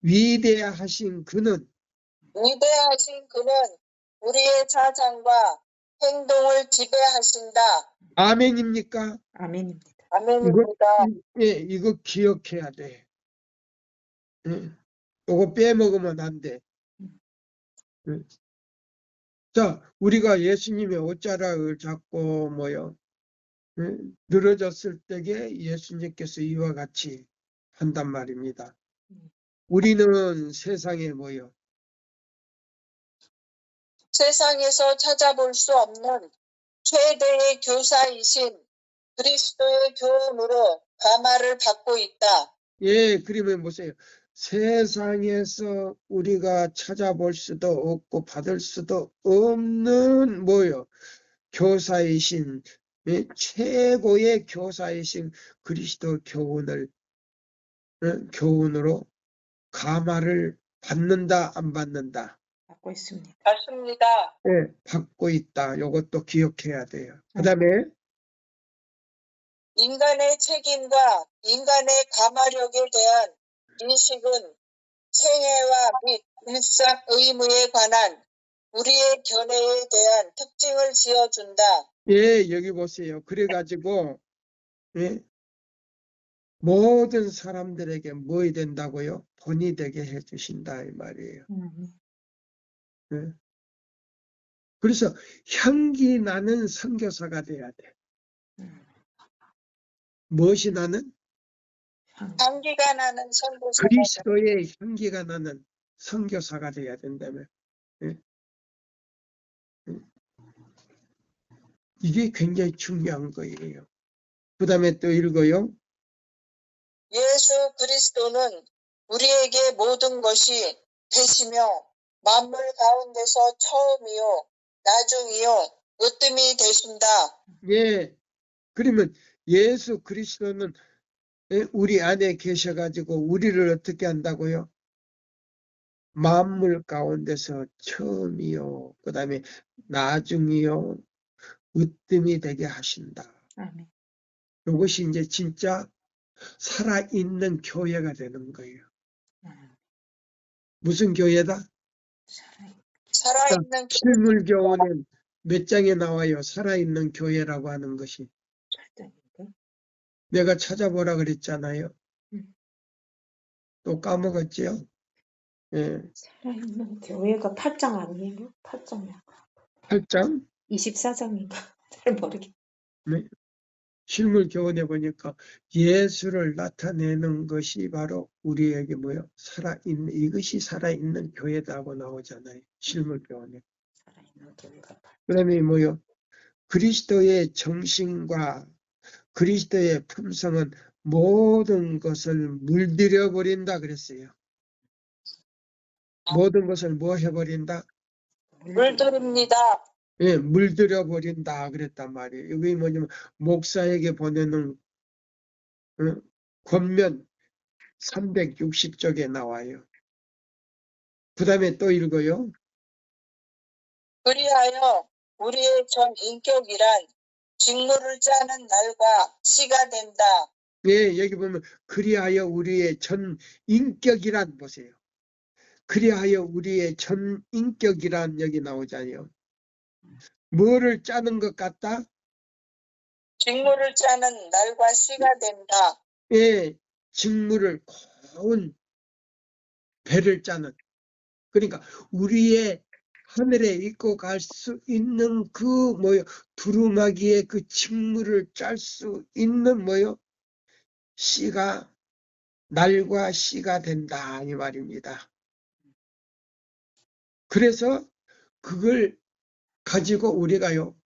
S1: 위대하신 그는
S3: 위대하신 그는 우리의 사상과 행동을 지배하신다.
S1: 아멘입니까?
S2: 아멘입니다.
S3: 아멘입니다.
S1: 예, 이거 기억해야 돼. 예. 요거 빼먹으면 안 돼. 예. 자, 우리가 예수님의 옷자락을 잡고 뭐요? 예? 늘어졌을 때에 예수님께서 이와 같이 한단 말입니다. 우리는 세상에 뭐요?
S3: 세상에서 찾아볼 수 없는 최대의 교사이신 그리스도의 교훈으로 감화를 받고 있다.
S1: 예, 그러면 보세요. 세상에서 우리가 찾아볼 수도 없고 받을 수도 없는 뭐요? 교사이신 최고의 교사이신 그리스도 교훈으로 감화를 받는다 안 받는다?
S2: 받고 있습니다.
S3: 맞습니다.
S1: 예, 받고 있다. 이것도 기억해야 돼요. 그다음에
S3: 인간의 책임과 인간의 감화력에 대한 인식은 생애와 및 일상 의무에 관한 우리의 견해에 대한 특징을 지어준다.
S1: 예, 여기 보세요. 그래가지고 예, 모든 사람들에게 뭐이 된다고요? 본이 되게 해주신다 이 말이에요. 예. 그래서 향기 나는 선교사가 돼야 돼. 무엇이 나는?
S3: 향기가 나는 선교사가
S1: 그리스도의 향기가 나는 선교사가 돼야 된다면. 예. 예. 이게 굉장히 중요한 거예요. 그 다음에 또 읽어요.
S3: 예수 그리스도는 우리에게 모든 것이 되시며 만물 가운데서 처음이요 나중이요 으뜸이 되신다.
S1: 예. 그러면 예수 그리스도는 우리 안에 계셔가지고 우리를 어떻게 한다고요? 만물 가운데서 처음이요. 그 다음에 나중이요. 으뜸이 되게 하신다.
S2: 아멘.
S1: 이것이 이제 진짜 살아있는 교회가 되는 거예요. 무슨 교회다?
S3: 살아있는
S1: 실물교훈은 몇 장에 나와요? 살아있는 교회라고 하는 것이. 내가 찾아보라 그랬잖아요. 또 까먹었지요? 예.
S2: 살아있는 교회가 8장 아니에요? 8장이야.
S1: 8장?
S2: 24장인가? 잘 모르겠어요.
S1: 네. 실물교훈에 보니까 예수를 나타내는 것이 바로 우리에게 뭐요? 살아있는, 이것이 살아있는 교회다고 나오잖아요. 실물교훈에.
S2: 살아있는 교회가 8장.
S1: 그 다음에 뭐요? 그리스도의 정신과 그리스도의 품성은 모든 것을 물들여 버린다 그랬어요. 모든 것을 뭐 해버린다?
S3: 물들입니다.
S1: 예, 물들여 버린다 그랬단 말이에요. 이게 뭐냐면 목사에게 보내는 권면 360쪽에 나와요. 그 다음에 또 읽어요.
S3: 그리하여 우리의 전 인격이란 직무를 짜는 날과 시가 된다.
S1: 예, 여기 보면 그리하여 우리의 전 인격이란 보세요. 그리하여 우리의 전 인격이란 여기 나오잖아요. 뭐를 짜는 것 같다?
S3: 직무를 짜는 날과 시가 된다.
S1: 예, 직무를 고운 배를 짜는. 그러니까 우리의 하늘에 입고 갈 수 있는 그 뭐요 두루마기의 그 직무를 짤 수 있는 뭐요 씨가 날과 씨가 된다 이 말입니다. 그래서 그걸 가지고 우리가요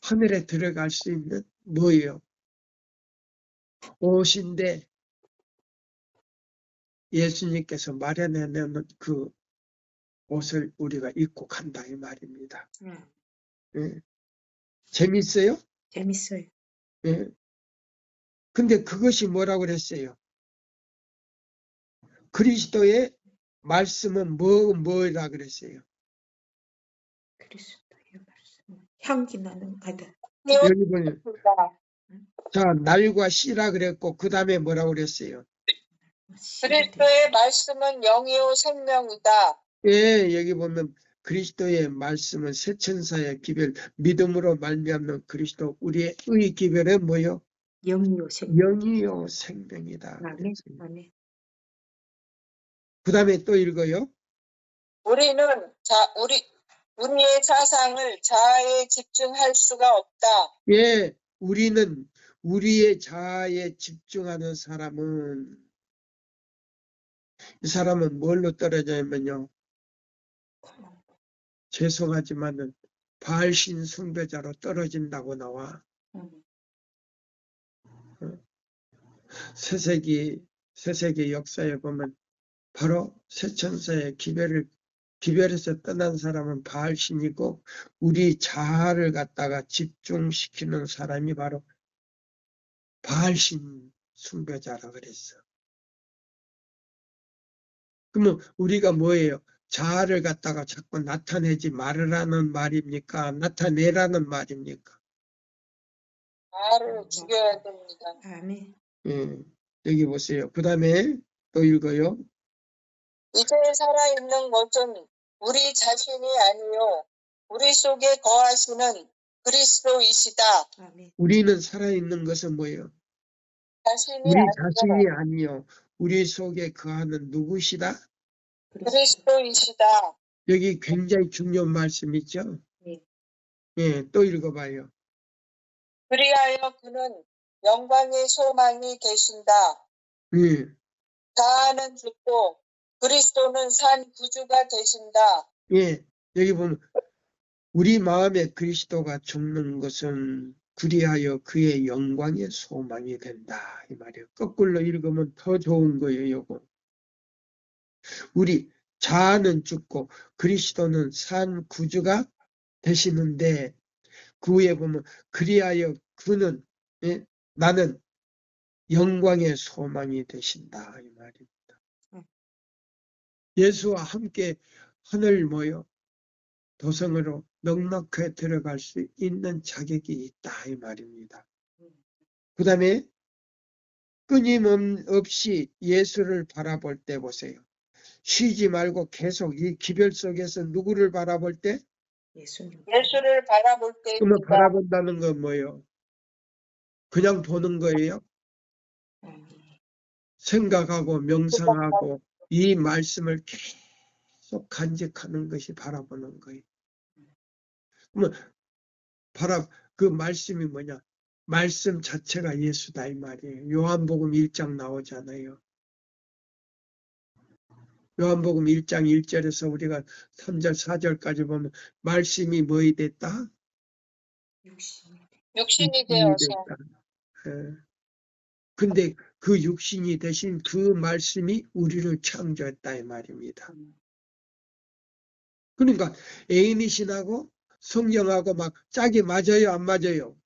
S1: 하늘에 들어갈 수 있는 뭐예요? 옷인데 예수님께서 마련해 놓은 그 옷을 우리가 입고 간다 이 말입니다. 예. 재밌어요?
S2: 재밌어요.
S1: 예. 근데 그것이 뭐라고 그랬어요? 그리스도의 말씀은 뭐라 그랬어요?
S2: 그리스도의 말씀. 향기 나는 아들.
S1: 여기 보면 자 날과 씨라 그랬고 그 다음에 뭐라고 그랬어요?
S3: 그리스도의 말씀은 영이요 생명이다.
S1: 예, 여기 보면 그리스도의 말씀은 새 천사의 기별, 믿음으로 말미암는 그리스도 우리의 의 기별은 뭐요?
S2: 영이요 생명.
S1: 영이요 생명이다.
S2: 아멘. 아멘.
S1: 그 다음에 또 읽어요.
S3: 우리는 우리의 사상을 자아에 집중할 수가 없다.
S1: 예, 우리는 우리의 자아에 집중하는 사람은 이 사람은 뭘로 떨어지냐면요. 죄송하지만은 바알신 숭배자로 떨어진다고 나와. 새세기 역사에 보면 바로 새천사의 기별에서 떠난 사람은 바알신이고 우리 자아를 갖다가 집중시키는 사람이 바로 바알신 숭배자라 그랬어. 그러면 우리가 뭐예요? 자아를 갖다가 자꾸 나타내지 말으라는 말입니까? 나타내라는 말입니까?
S3: 자아를 죽여야 됩니다.
S2: 아멘.
S1: 예, 여기 보세요. 그 다음에 또 읽어요.
S3: 이제 살아있는 것은 우리 자신이 아니요 우리 속에 거하시는 그리스도이시다.
S2: 아멘.
S1: 우리는 살아있는 것은 뭐예요?
S3: 자신이
S1: 우리
S3: 아니라
S1: 자신이 아니요. 우리 속에 거하는 누구시다?
S3: 그리스도이시다.
S1: 여기 굉장히 중요한 말씀이죠.
S2: 네.
S1: 예, 또 읽어봐요.
S3: 그리하여 그는 영광의 소망이 되신다.
S1: 예,
S3: 자아는 죽고 그리스도는 산 구주가 되신다.
S1: 예, 여기 보면 우리 마음에 그리스도가 죽는 것은 그리하여 그의 영광의 소망이 된다 이 말이에요. 거꾸로 읽으면 더 좋은 거예요. 요거. 우리 자아는 죽고 그리스도는 산 구주가 되시는데 그 위에 보면 그리하여 그는 나는 영광의 소망이 되신다 이 말입니다. 예수와 함께 하늘 모여 도성으로 넉넉히 들어갈 수 있는 자격이 있다 이 말입니다. 그 다음에 끊임없이 예수를 바라볼 때 보세요. 쉬지 말고 계속 이 기별 속에서 누구를 바라볼 때?
S3: 예수를 바라볼 때
S1: 그러면 바라본다는 건 뭐예요? 그냥 보는 거예요? 생각하고 명상하고 이 말씀을 계속 간직하는 것이 바라보는 거예요. 그러면 그 말씀이 뭐냐? 말씀 자체가 예수다 이 말이에요. 요한복음 1장 나오잖아요. 요한복음 1장 1절에서 우리가 3절 4절까지 보면 말씀이 뭐이 됐다?
S3: 육신이 되어서
S1: 근데 그 육신이 되신 그 말씀이 우리를 창조했다 이 말입니다. 그러니까 애인이신하고 성령하고 막 짝이 맞아요 안 맞아요?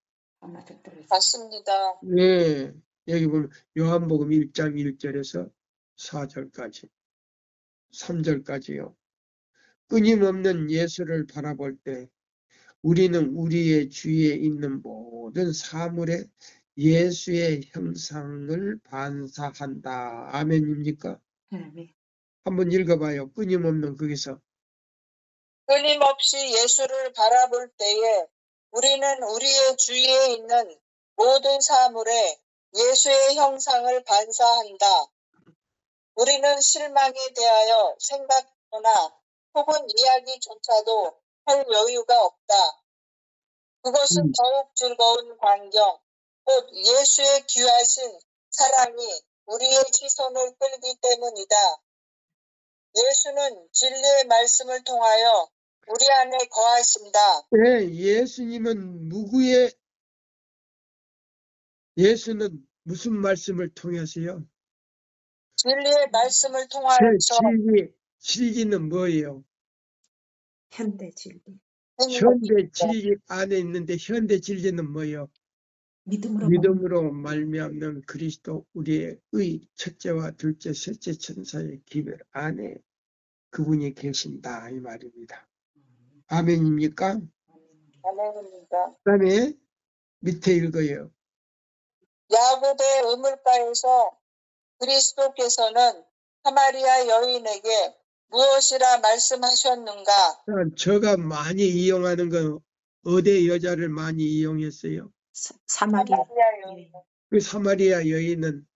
S3: 맞습니다.
S1: 네, 여기 보면 요한복음 1장 1절에서 4절까지 3절까지요. 끊임없는 예수를 바라볼 때 우리는 우리의 주위에 있는 모든 사물에 예수의 형상을 반사한다. 아멘입니까?
S2: 아멘.
S1: 한번 읽어봐요. 끊임없는 거기서.
S3: 끊임없이 예수를 바라볼 때에 우리는 우리의 주위에 있는 모든 사물에 예수의 형상을 반사한다. 우리는 실망에 대하여 생각하거나 혹은 이야기조차도 할 여유가 없다. 그것은 더욱 즐거운 광경, 곧 예수의 귀하신 사랑이 우리의 시선을 끌기 때문이다. 예수는 진리의 말씀을 통하여 우리 안에 거하신다.
S1: 네, 예수는 무슨 말씀을 통해서요?
S3: 진리의 말씀을 통하여서
S1: 진리는 뭐예요?
S2: 현대 진리.
S1: 현대 진리 안에 있는데 현대 진리는 뭐예요? 믿음으로 말미암는 그리스도 우리의 첫째와 둘째, 셋째 천사의 기별 안에 그분이 계신다 이 말입니다. 아멘입니까?
S3: 아멘입니다.
S1: 그다음에 밑에 읽어요.
S3: 야고보의 우물가에서 그리스도께서는 사마리아 여인에게 무엇이라 말씀하셨는가?
S1: 저가 많이 이용하는 건 어디 여자를 많이 이용했어요?
S2: 사마리아
S3: 여인.
S1: 그 사마리아 여인은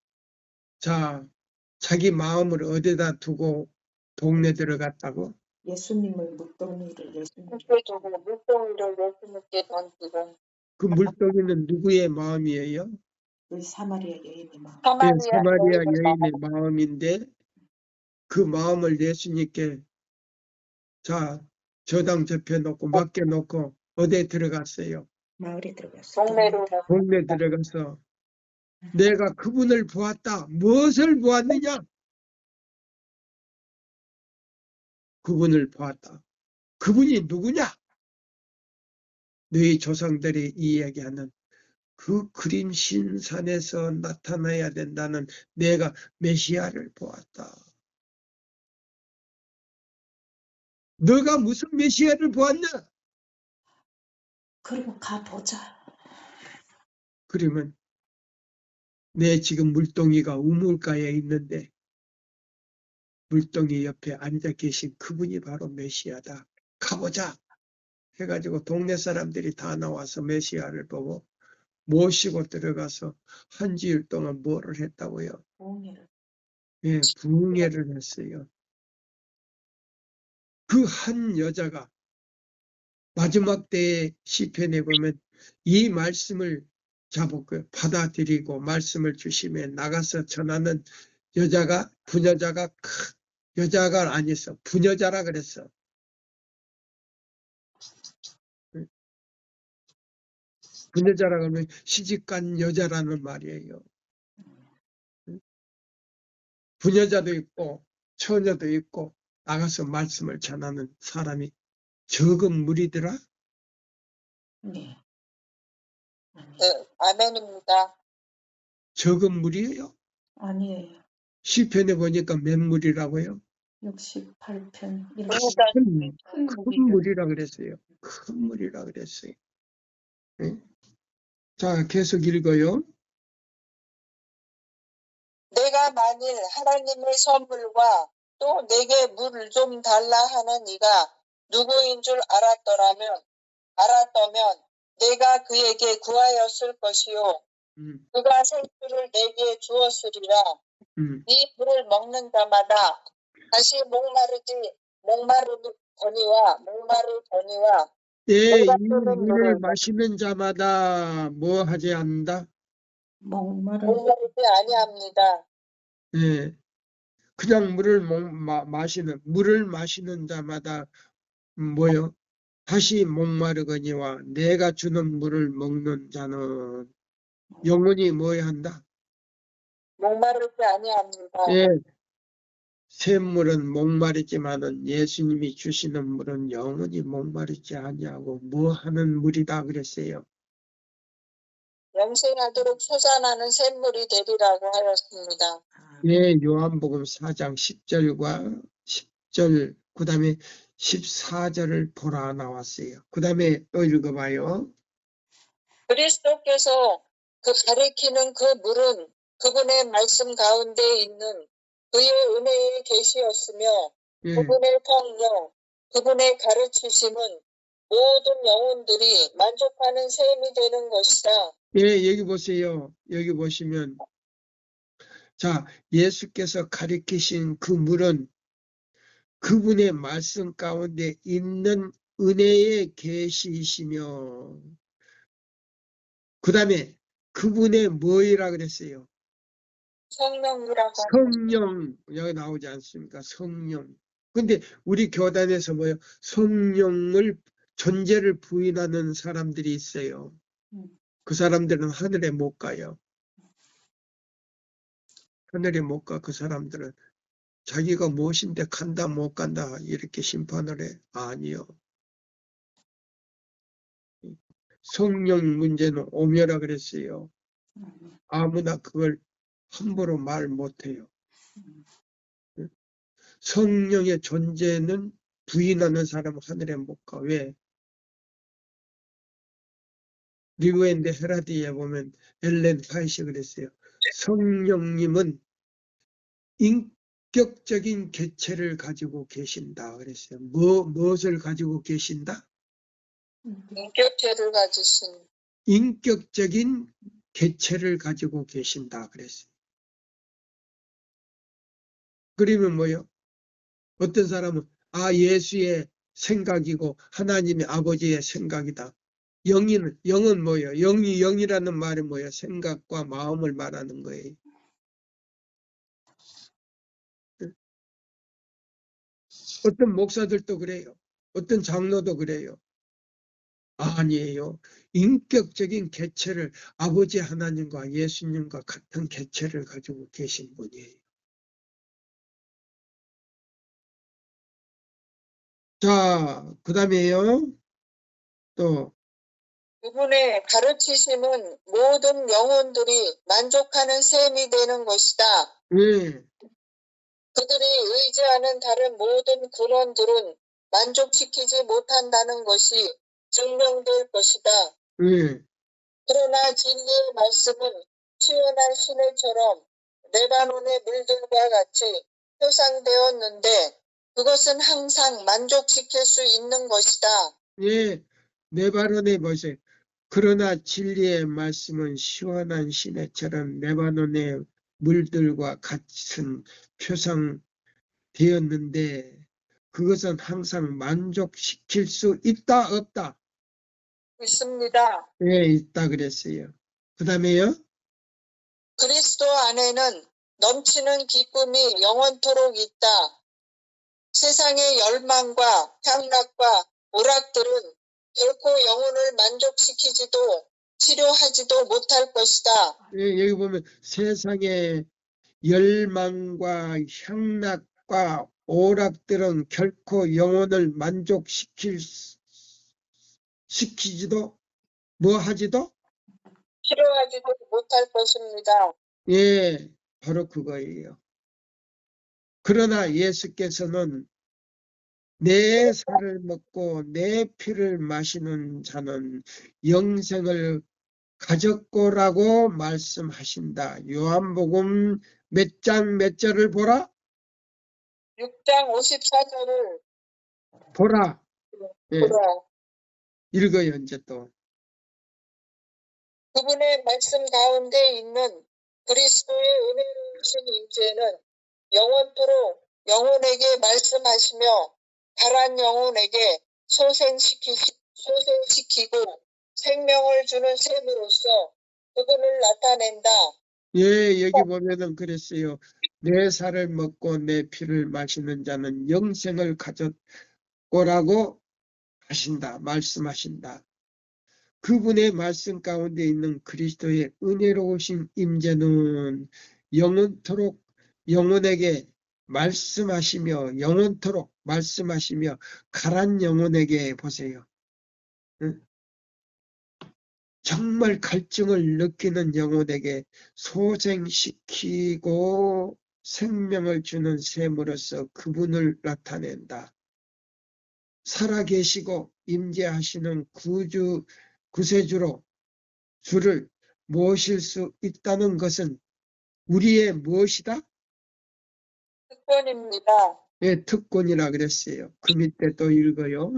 S1: 자기 마음을 어디다 두고 동네 들어갔다고?
S2: 예수님을 물동이를 예수님.
S3: 그렇게 두고 물동이를 예수님께 던지고
S1: 그 물동이는 누구의 마음이에요?
S2: 그 사마리아 여인의 마음.
S1: 네, 사마리아
S3: 여인의
S1: 여인의 마음인데 그 마음을 예수님께 저당 접혀놓고 맡겨놓고 어디에 들어갔어요?
S2: 마을에 들어갔어요.
S1: 동네 들어가서 내가 그분을 보았다. 무엇을 보았느냐? 그분을 보았다. 그분이 누구냐? 너희 조상들이 이야기하는 그 그림 신산에서 나타나야 된다는 내가 메시아를 보았다. 너가 무슨 메시아를 보았냐?
S2: 그리고 가보자.
S1: 그러면 내 지금 물동이가 우물가에 있는데 물동이 옆에 앉아 계신 그분이 바로 메시아다. 가보자. 해가지고 동네 사람들이 다 나와서 메시아를 보고 모시고 들어가서 한 주일 동안 뭐를 했다고요?
S2: 부흥회를.
S1: 예, 부흥회를 했어요. 그 한 여자가 마지막 때에 시편에 보면 이 말씀을 받아들이고 말씀을 주시며 나가서 전하는 여자가 부녀자가 여자가 아니었어. 부녀자라 그랬어. 부녀자라 그러면 시집간 여자라는 말이에요. 부녀자도 있고 처녀도 있고 나가서 말씀을 전하는 사람이 적은 무리더라.
S2: 네.
S3: 네, 아멘입니다.
S1: 적은 무리예요.
S2: 아니에요.
S1: 시편에 보니까 몇 무리라고요?
S2: 68편.
S1: 큰 무리라 그랬어요. 큰 무리라 그랬어요. 네? 자, 계속 읽어요.
S3: 내가 만일 하나님의 선물과 또 내게 물을 좀 달라 하는 이가 누구인 줄 알았더면 내가 그에게 구하였을 것이요 그가 생수를 내게 주었으리라. 이 물을 먹는 자마다 다시 목마르거니와
S1: 이 물을 마시는 자마다 뭐 하지 않는다?
S3: 목마르지 아니합니다.
S1: 네. 그냥 물을 마시는 자마다 뭐요? 다시 목마르거니와 내가 주는 물을 먹는 자는 영원히 뭐야 한다?
S3: 목마르지 아니합니다.
S1: 예. 샘물은 목마르지만은 예수님이 주시는 물은 영원히 목마르지 아니하고 뭐 하는 물이다 그랬어요.
S3: 영생하도록 솟아나는 샘물이 되리라고 하였습니다.
S1: 예, 요한복음 4장 10절과 10절, 그 다음에 14절을 보라 나왔어요. 그 다음에 또 읽어봐요.
S3: 그리스도께서 그 가리키는 그 물은 그분의 말씀 가운데 있는 그의 은혜의 계시였으며
S1: 예,
S3: 그분의 성령, 그분의 가르치심은 모든 영혼들이 만족하는 셈이 되는 것이다.
S1: 예, 여기 보세요. 여기 보시면, 자, 예수께서 가리키신 그 물은 그분의 말씀 가운데 있는 은혜의 계시이시며, 그 다음에 그분의 뭐이라 그랬어요?
S3: 성령이라고
S1: 성령, 여기 나오지 않습니까? 성령. 근데 우리 교단에서 뭐요? 성령을 존재를 부인하는 사람들이 있어요. 그 사람들은 하늘에 못 가요. 하늘에 못 가, 그 사람들은. 자기가 무엇인데 간다, 못 간다, 이렇게 심판을 해. 아니요. 성령 문제는 오묘라 그랬어요. 아무나 그걸 함부로 말 못해요. 성령의 존재는 부인하는 사람은 하늘에 못 가. 왜? 리그엔드 헤라디에 보면 엘렌 화이트 그랬어요. 성령님은 인격적인 개체를 가지고 계신다 그랬어요. 무엇을 가지고 계신다?
S3: 인격체를 가지신
S1: 인격적인 개체를 가지고 계신다 그랬어요. 그러면 뭐요? 어떤 사람은 예수의 생각이고 하나님의 아버지의 생각이다. 영은 뭐예요? 영이라는 말이 뭐예요? 생각과 마음을 말하는 거예요. 어떤 목사들도 그래요. 어떤 장로도 그래요. 아니에요. 인격적인 개체를 아버지 하나님과 예수님과 같은 개체를 가지고 계신 분이에요. 자, 그 다음에요. 또
S3: 그분의 가르치심은 모든 영혼들이 만족하는 셈이 되는 것이다.
S1: 예,
S3: 그들이 의지하는 다른 모든 근원들은 만족시키지 못한다는 것이 증명될 것이다.
S1: 예.
S3: 그러나 진리의 말씀은 시원한 시내처럼 레바논의 물들과 같이 표상되었는데 그것은 항상 만족시킬 수 있는 것이다.
S1: 예, 내 발언에 보세요. 그러나 진리의 말씀은 시원한 시내처럼 레바논의 물들과 같은 표상되었는데 그것은 항상 만족시킬 수 있다, 없다?
S3: 있습니다.
S1: 예, 있다 그랬어요. 그 다음에요.
S3: 그리스도 안에는 넘치는 기쁨이 영원토록 있다. 세상의 열망과 향락과 오락들은 결코 영혼을 만족시키지도 치료하지도 못할 것이다.
S1: 예, 여기 보면 세상의 열망과 향락과 오락들은 결코 영혼을 만족시키지도 뭐 하지도?
S3: 치료하지도 못할 것입니다.
S1: 예, 바로 그거예요. 그러나 예수께서는 내 살을 먹고 내 피를 마시는 자는 영생을 가졌고라고 말씀하신다. 요한복음 몇 장 몇 절을 보라?
S3: 6장 54절을
S1: 보라. 예,
S3: 보라.
S1: 읽어요, 이제 또.
S3: 그분의 말씀 가운데 있는 그리스도의 은혜로우신 임재는 영원토록 영혼에게 말씀하시며 다른 영혼에게 소생시키고 생명을 주는 셈으로써 그분을 나타낸다.
S1: 예, 여기 보면은 그랬어요. 내 살을 먹고 내 피를 마시는 자는 영생을 가졌고라고 하신다. 말씀하신다. 그분의 말씀 가운데 있는 그리스도의 은혜로우신 임재는 영원토록 영혼에게 말씀하시며 영원토록 말씀하시며 가란 영혼에게 보세요. 응? 정말 갈증을 느끼는 영혼에게 소생시키고 생명을 주는 셈으로써 그분을 나타낸다. 살아계시고 임재하시는 구세주로 주를 모실 수 있다는 것은 우리의 무엇이다?
S3: 특권입니다.
S1: 예, 특권이라 그랬어요. 그 밑에 또 읽어요.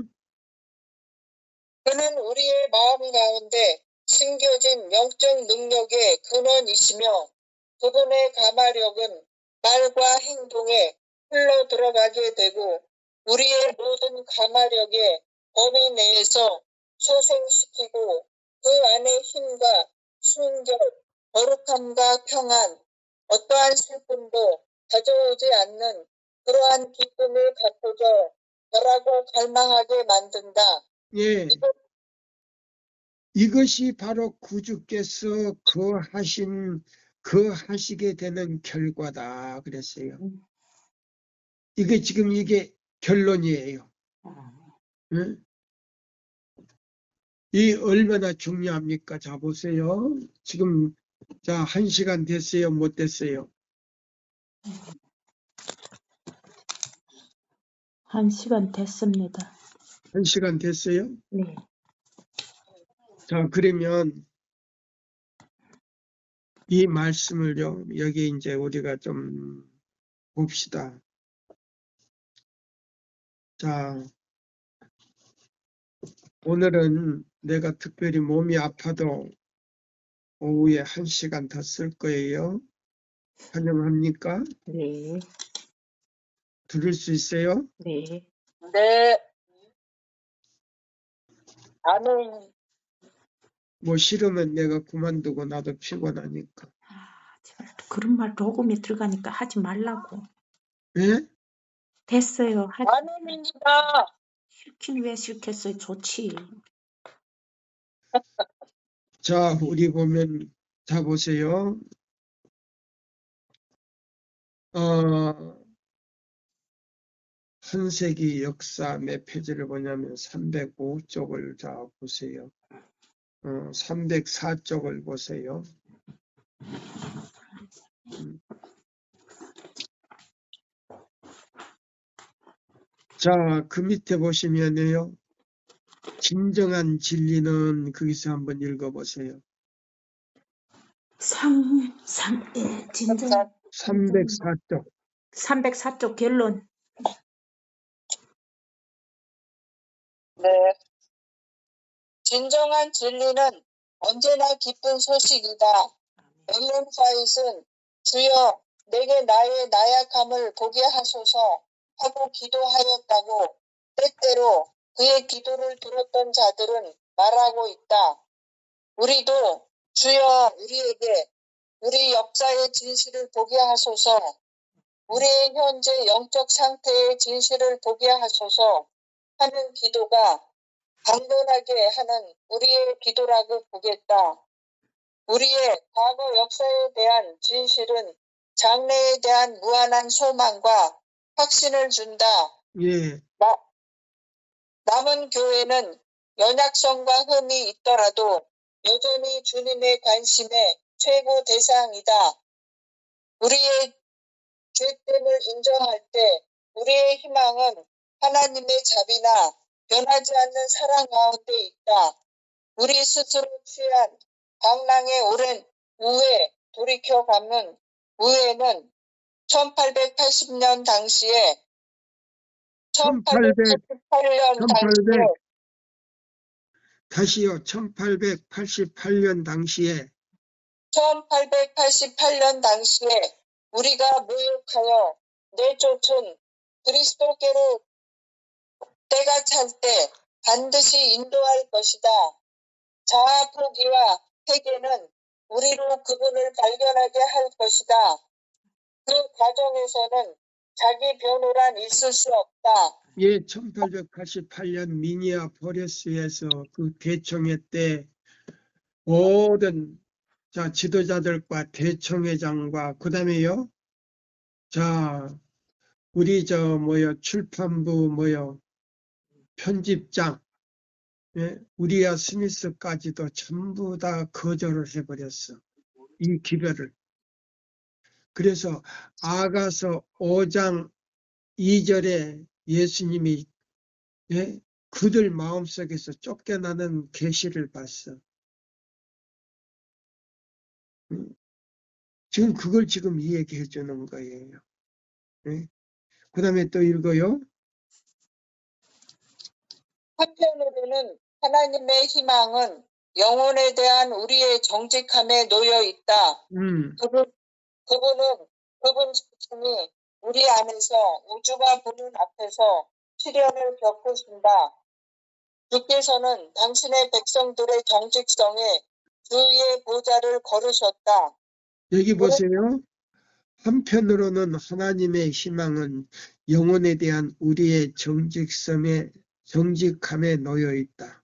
S3: 그는 우리의 마음 가운데 심겨진 영적 능력의 근원이시며 그분의 가마력은 말과 행동에 흘러 들어가게 되고 우리의 모든 가마력의 범위 내에서 소생시키고 그 안에 힘과 순결, 거룩함과 평안, 어떠한 슬픔도 가져오지 않는 그러한 기쁨을 갖고자 바라고 갈망하게 만든다.
S1: 예, 이것이 바로 구주께서 하시게 되는 결과다 그랬어요. 이게 지금 이게 결론이에요. 응? 이 얼마나 중요합니까? 자, 보세요. 지금, 자, 1시간 됐어요? 못 됐어요?
S2: 1시간 됐습니다.
S1: 1시간 됐어요?
S2: 네.
S1: 자, 그러면 이 말씀을요, 여기 이제 우리가 좀 봅시다. 자, 오늘은 내가 특별히 몸이 아파도 오후에 1시간 더 쓸 거예요. 환영합니까?
S2: 네.
S1: 들을 수 있어요?
S2: 네.
S3: 네. 아멘.
S1: 뭐 싫으면 내가 그만두고 나도 피곤하니까.
S2: 제발 또 그런 말 녹음에 들어가니까 하지 말라고.
S1: 예?
S2: 됐어요. 하지.
S3: 아멘입니다.
S2: 싫긴 왜 싫겠어요. 좋지.
S1: 자, 우리 보면, 자, 보세요. 한세기 역사 몇 페이지를 보냐면 305쪽을 자 보세요. 304쪽을 보세요. 자, 그 밑에 보시면요. 진정한 진리는 거기서 한번 읽어보세요.
S2: 진정.
S1: 304쪽.
S2: 304쪽 결론.
S3: 네. 진정한 진리는 언제나 기쁜 소식이다. 엘렌 화이트는 주여 내게 나의 나약함을 보게 하소서 하고 기도하였다고 때때로 그의 기도를 들었던 자들은 말하고 있다. 우리도 주여 우리에게 우리 역사의 진실을 보게 하소서, 우리의 현재 영적 상태의 진실을 보게 하소서 하는 기도가 강건하게 하는 우리의 기도라고 보겠다. 우리의 과거 역사에 대한 진실은 장래에 대한 무한한 소망과 확신을 준다.
S1: 예,
S3: 남은 교회는 연약성과 흠이 있더라도 여전히 주님의 관심의 최고 대상이다. 우리의 죄됨을 인정할 때 우리의 희망은 하나님의 자비나 변하지 않는 사랑 가운데 있다. 우리 스스로 취한 방랑의 오랜 우회 돌이켜가면 우회는 1880년 당시에 1888년 당시에
S1: 다시요. 1888년 당시에
S3: 1888년 당시에 우리가 모욕하여 내쫓은 그리스도께로 때가 찰 때 반드시 인도할 것이다. 자아 포기와 회개는 우리로 그분을 발견하게 할 것이다. 그 과정에서는 자기 변호란 있을 수 없다.
S1: 예, 1888년 미니아포리스에서 그 대총회 때 모든 자 지도자들과 대총회장과 그다음에요. 자, 우리 출판부 편집장 우리야 스미스까지도 전부 다 거절을 해버렸어. 이 기별을. 그래서 아가서 5장 2절에 예수님이 예? 그들 마음속에서 쫓겨나는 계시를 봤어. 지금 그걸 지금 이야기해 주는 거예요. 예? 그 다음에 또 읽어요.
S3: 한편으로는 하나님의 희망은 영혼에 대한 우리의 정직함에 놓여 있다. 그분은 그분 자신이 우리 안에서 우주가 보는 앞에서 시련을 겪으신다. 주께서는 당신의 백성들의 정직성에 주의 보좌를 걸으셨다.
S1: 여기 보세요. 한편으로는 하나님의 희망은 영혼에 대한 우리의 정직함에 놓여 있다.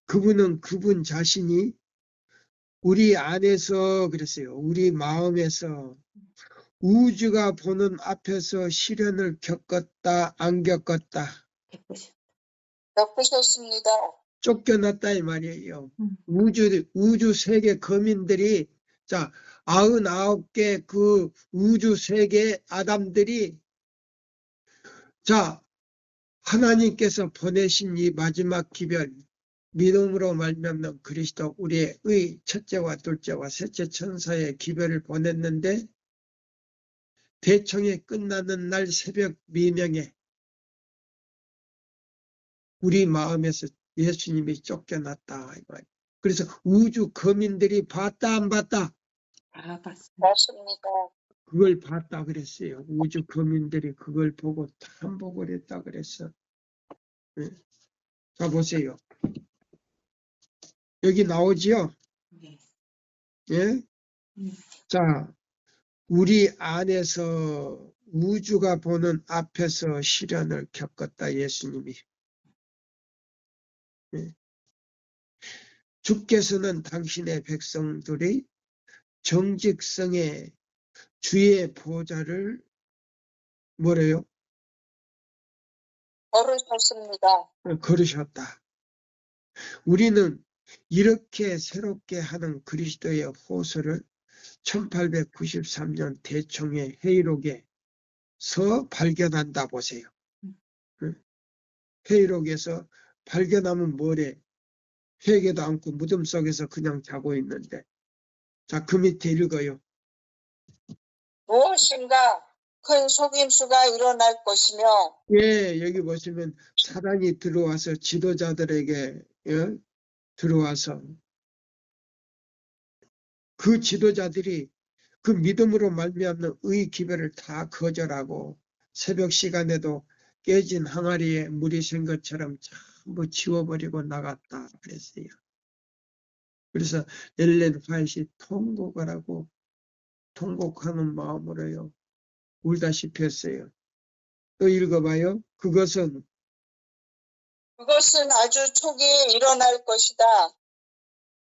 S1: 그분은 그분 자신이 우리 안에서 그랬어요. 우리 마음에서 우주가 보는 앞에서 시련을 겪었다, 안 겪었다.
S3: 겪으셨습니다.
S1: 쫓겨났다 이 말이에요. 우주 세계 거민들이 자 99개 그 우주 세계 아담들이 자 하나님께서 보내신 이 마지막 기별 믿음으로 말미암는 그리스도 우리의 첫째와 둘째와 셋째 천사의 기별을 보냈는데 대청이 끝나는 날 새벽 미명에 우리 마음에서 예수님이 쫓겨났다 이 말이에요. 그래서 우주 거민들이 봤다 안 봤다?
S3: 맞습니다.
S1: 그걸 봤다 그랬어요. 우주 거민들이 그걸 보고 탐복을 했다 그랬어. 네. 자 보세요. 여기 나오지요? 예? 자 우리 안에서 우주가 보는 앞에서 시련을 겪었다 예수님이. 예. 주께서는 당신의 백성들이 정직성의 주의 보좌를 뭐래요?
S3: 걸으셨습니다.
S1: 걸으셨다. 우리는 이렇게 새롭게 하는 그리스도의 호소를 1893년 대총회 회의록에서 발견한다 보세요. 회의록에서 발견하면 뭐래? 회개도 않고 무덤 속에서 그냥 자고 있는데. 자, 그 밑에 읽어요.
S3: 무엇인가 큰 속임수가 일어날 것이며
S1: 예, 여기 보시면 사단이 들어와서 지도자들에게 들어와서 그 지도자들이 그 믿음으로 말미암는 의 기별을 다 거절하고 새벽 시간에도 깨진 항아리에 물이 샌 것처럼 전부 지워버리고 나갔다 그랬어요. 그래서 엘렌 화이트이 통곡을 하고 통곡하는 마음으로요. 울다시피 했어요. 또 읽어봐요. 그것은
S3: 아주 초기에 일어날 것이다.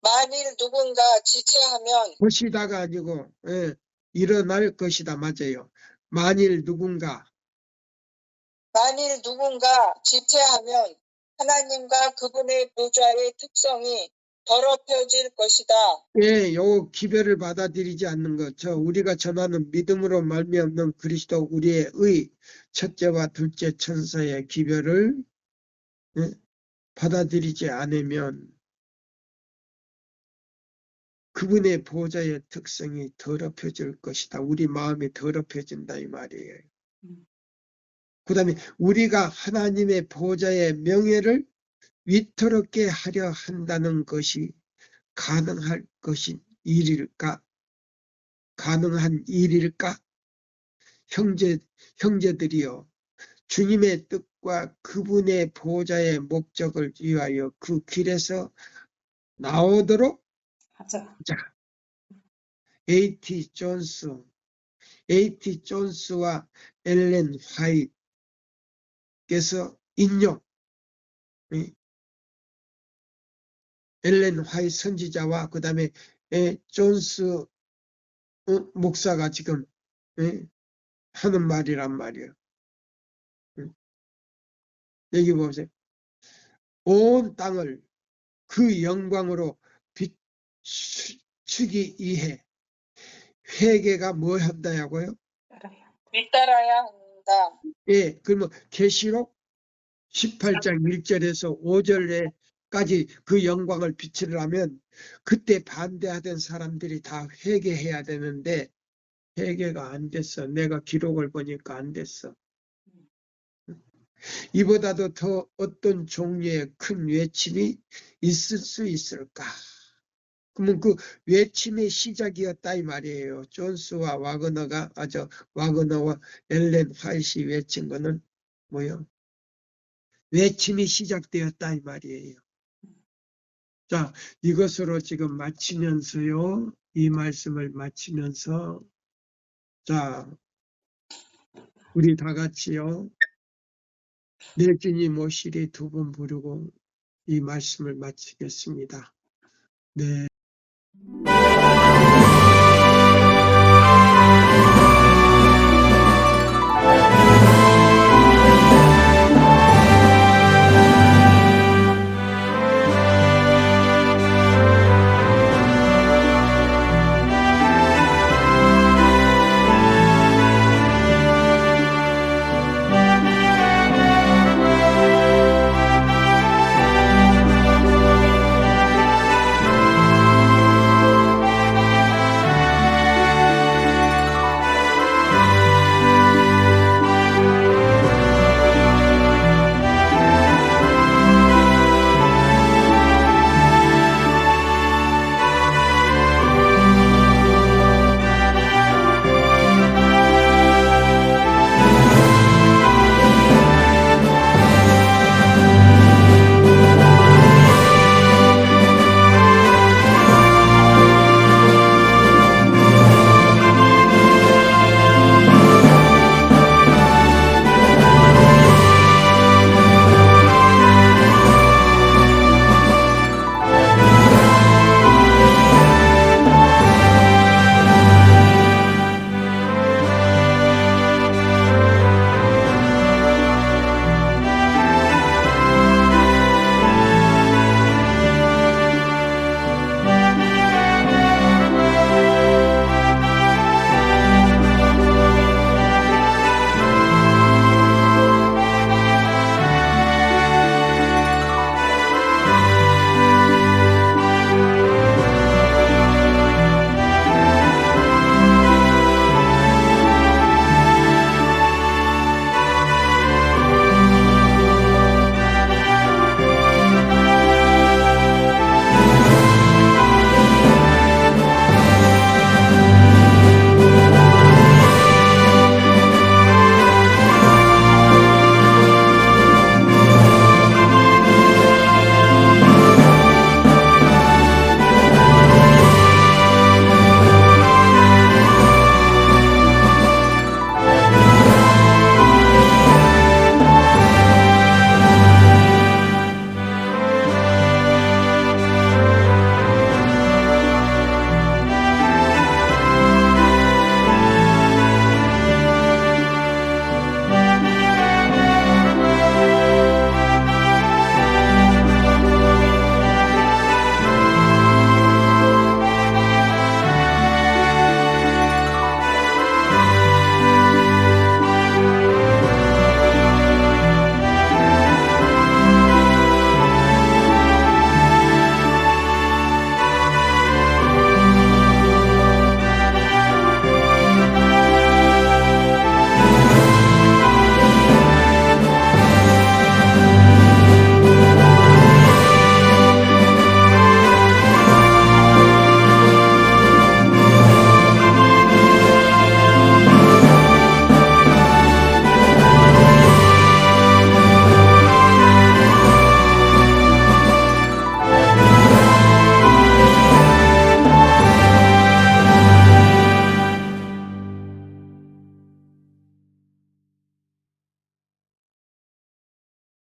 S3: 만일 누군가 지체하면
S1: 것이다가 아니고 일어날 것이다. 맞아요. 만일 누군가
S3: 지체하면 하나님과 그분의 보좌의 특성이 더럽혀질 것이다.
S1: 예, 요 기별을 받아들이지 않는 것, 우리가 전하는 믿음으로 말미암는 그리스도 우리의 첫째와 둘째 천사의 기별을 받아들이지 않으면 그분의 보좌의 특성이 더럽혀질 것이다. 우리 마음이 더럽혀진다 이 말이에요. 그 다음에 우리가 하나님의 보좌의 명예를 위태롭게 하려 한다는 것이 가능한 일일까? 형제들이여, 주님의 뜻과 그분의 보좌의 목적을 위하여 그 길에서 나오도록 하자. A.T. 존스와 엘렌 화이트께서 인용, 엘렌 화이트 선지자와 그 다음에 존스 목사가 지금 하는 말이란 말이에요. 여기 보세요. 온 땅을 그 영광으로 비추기 위해 회개가 뭐 한다고요?
S2: 따라야.
S3: 뒤따라야 한다.
S1: 예, 그러면 계시록 18장 1절에서 5절에까지 그 영광을 비추려면 그때 반대하던 사람들이 다 회개해야 되는데 회개가 안 됐어. 내가 기록을 보니까 안 됐어. 이보다도 더 어떤 종류의 큰 외침이 있을 수 있을까? 그러면 그 외침의 시작이었다 이 말이에요. 존스와 와그너와 엘렌 화이트이 외친 거는 뭐요? 외침이 시작되었다 이 말이에요. 자, 이것으로 지금 마치면서요. 이 말씀을 마치면서 자, 우리 다 같이요. 내진이 모시리 두 번 부르고 이 말씀을 마치겠습니다. 네.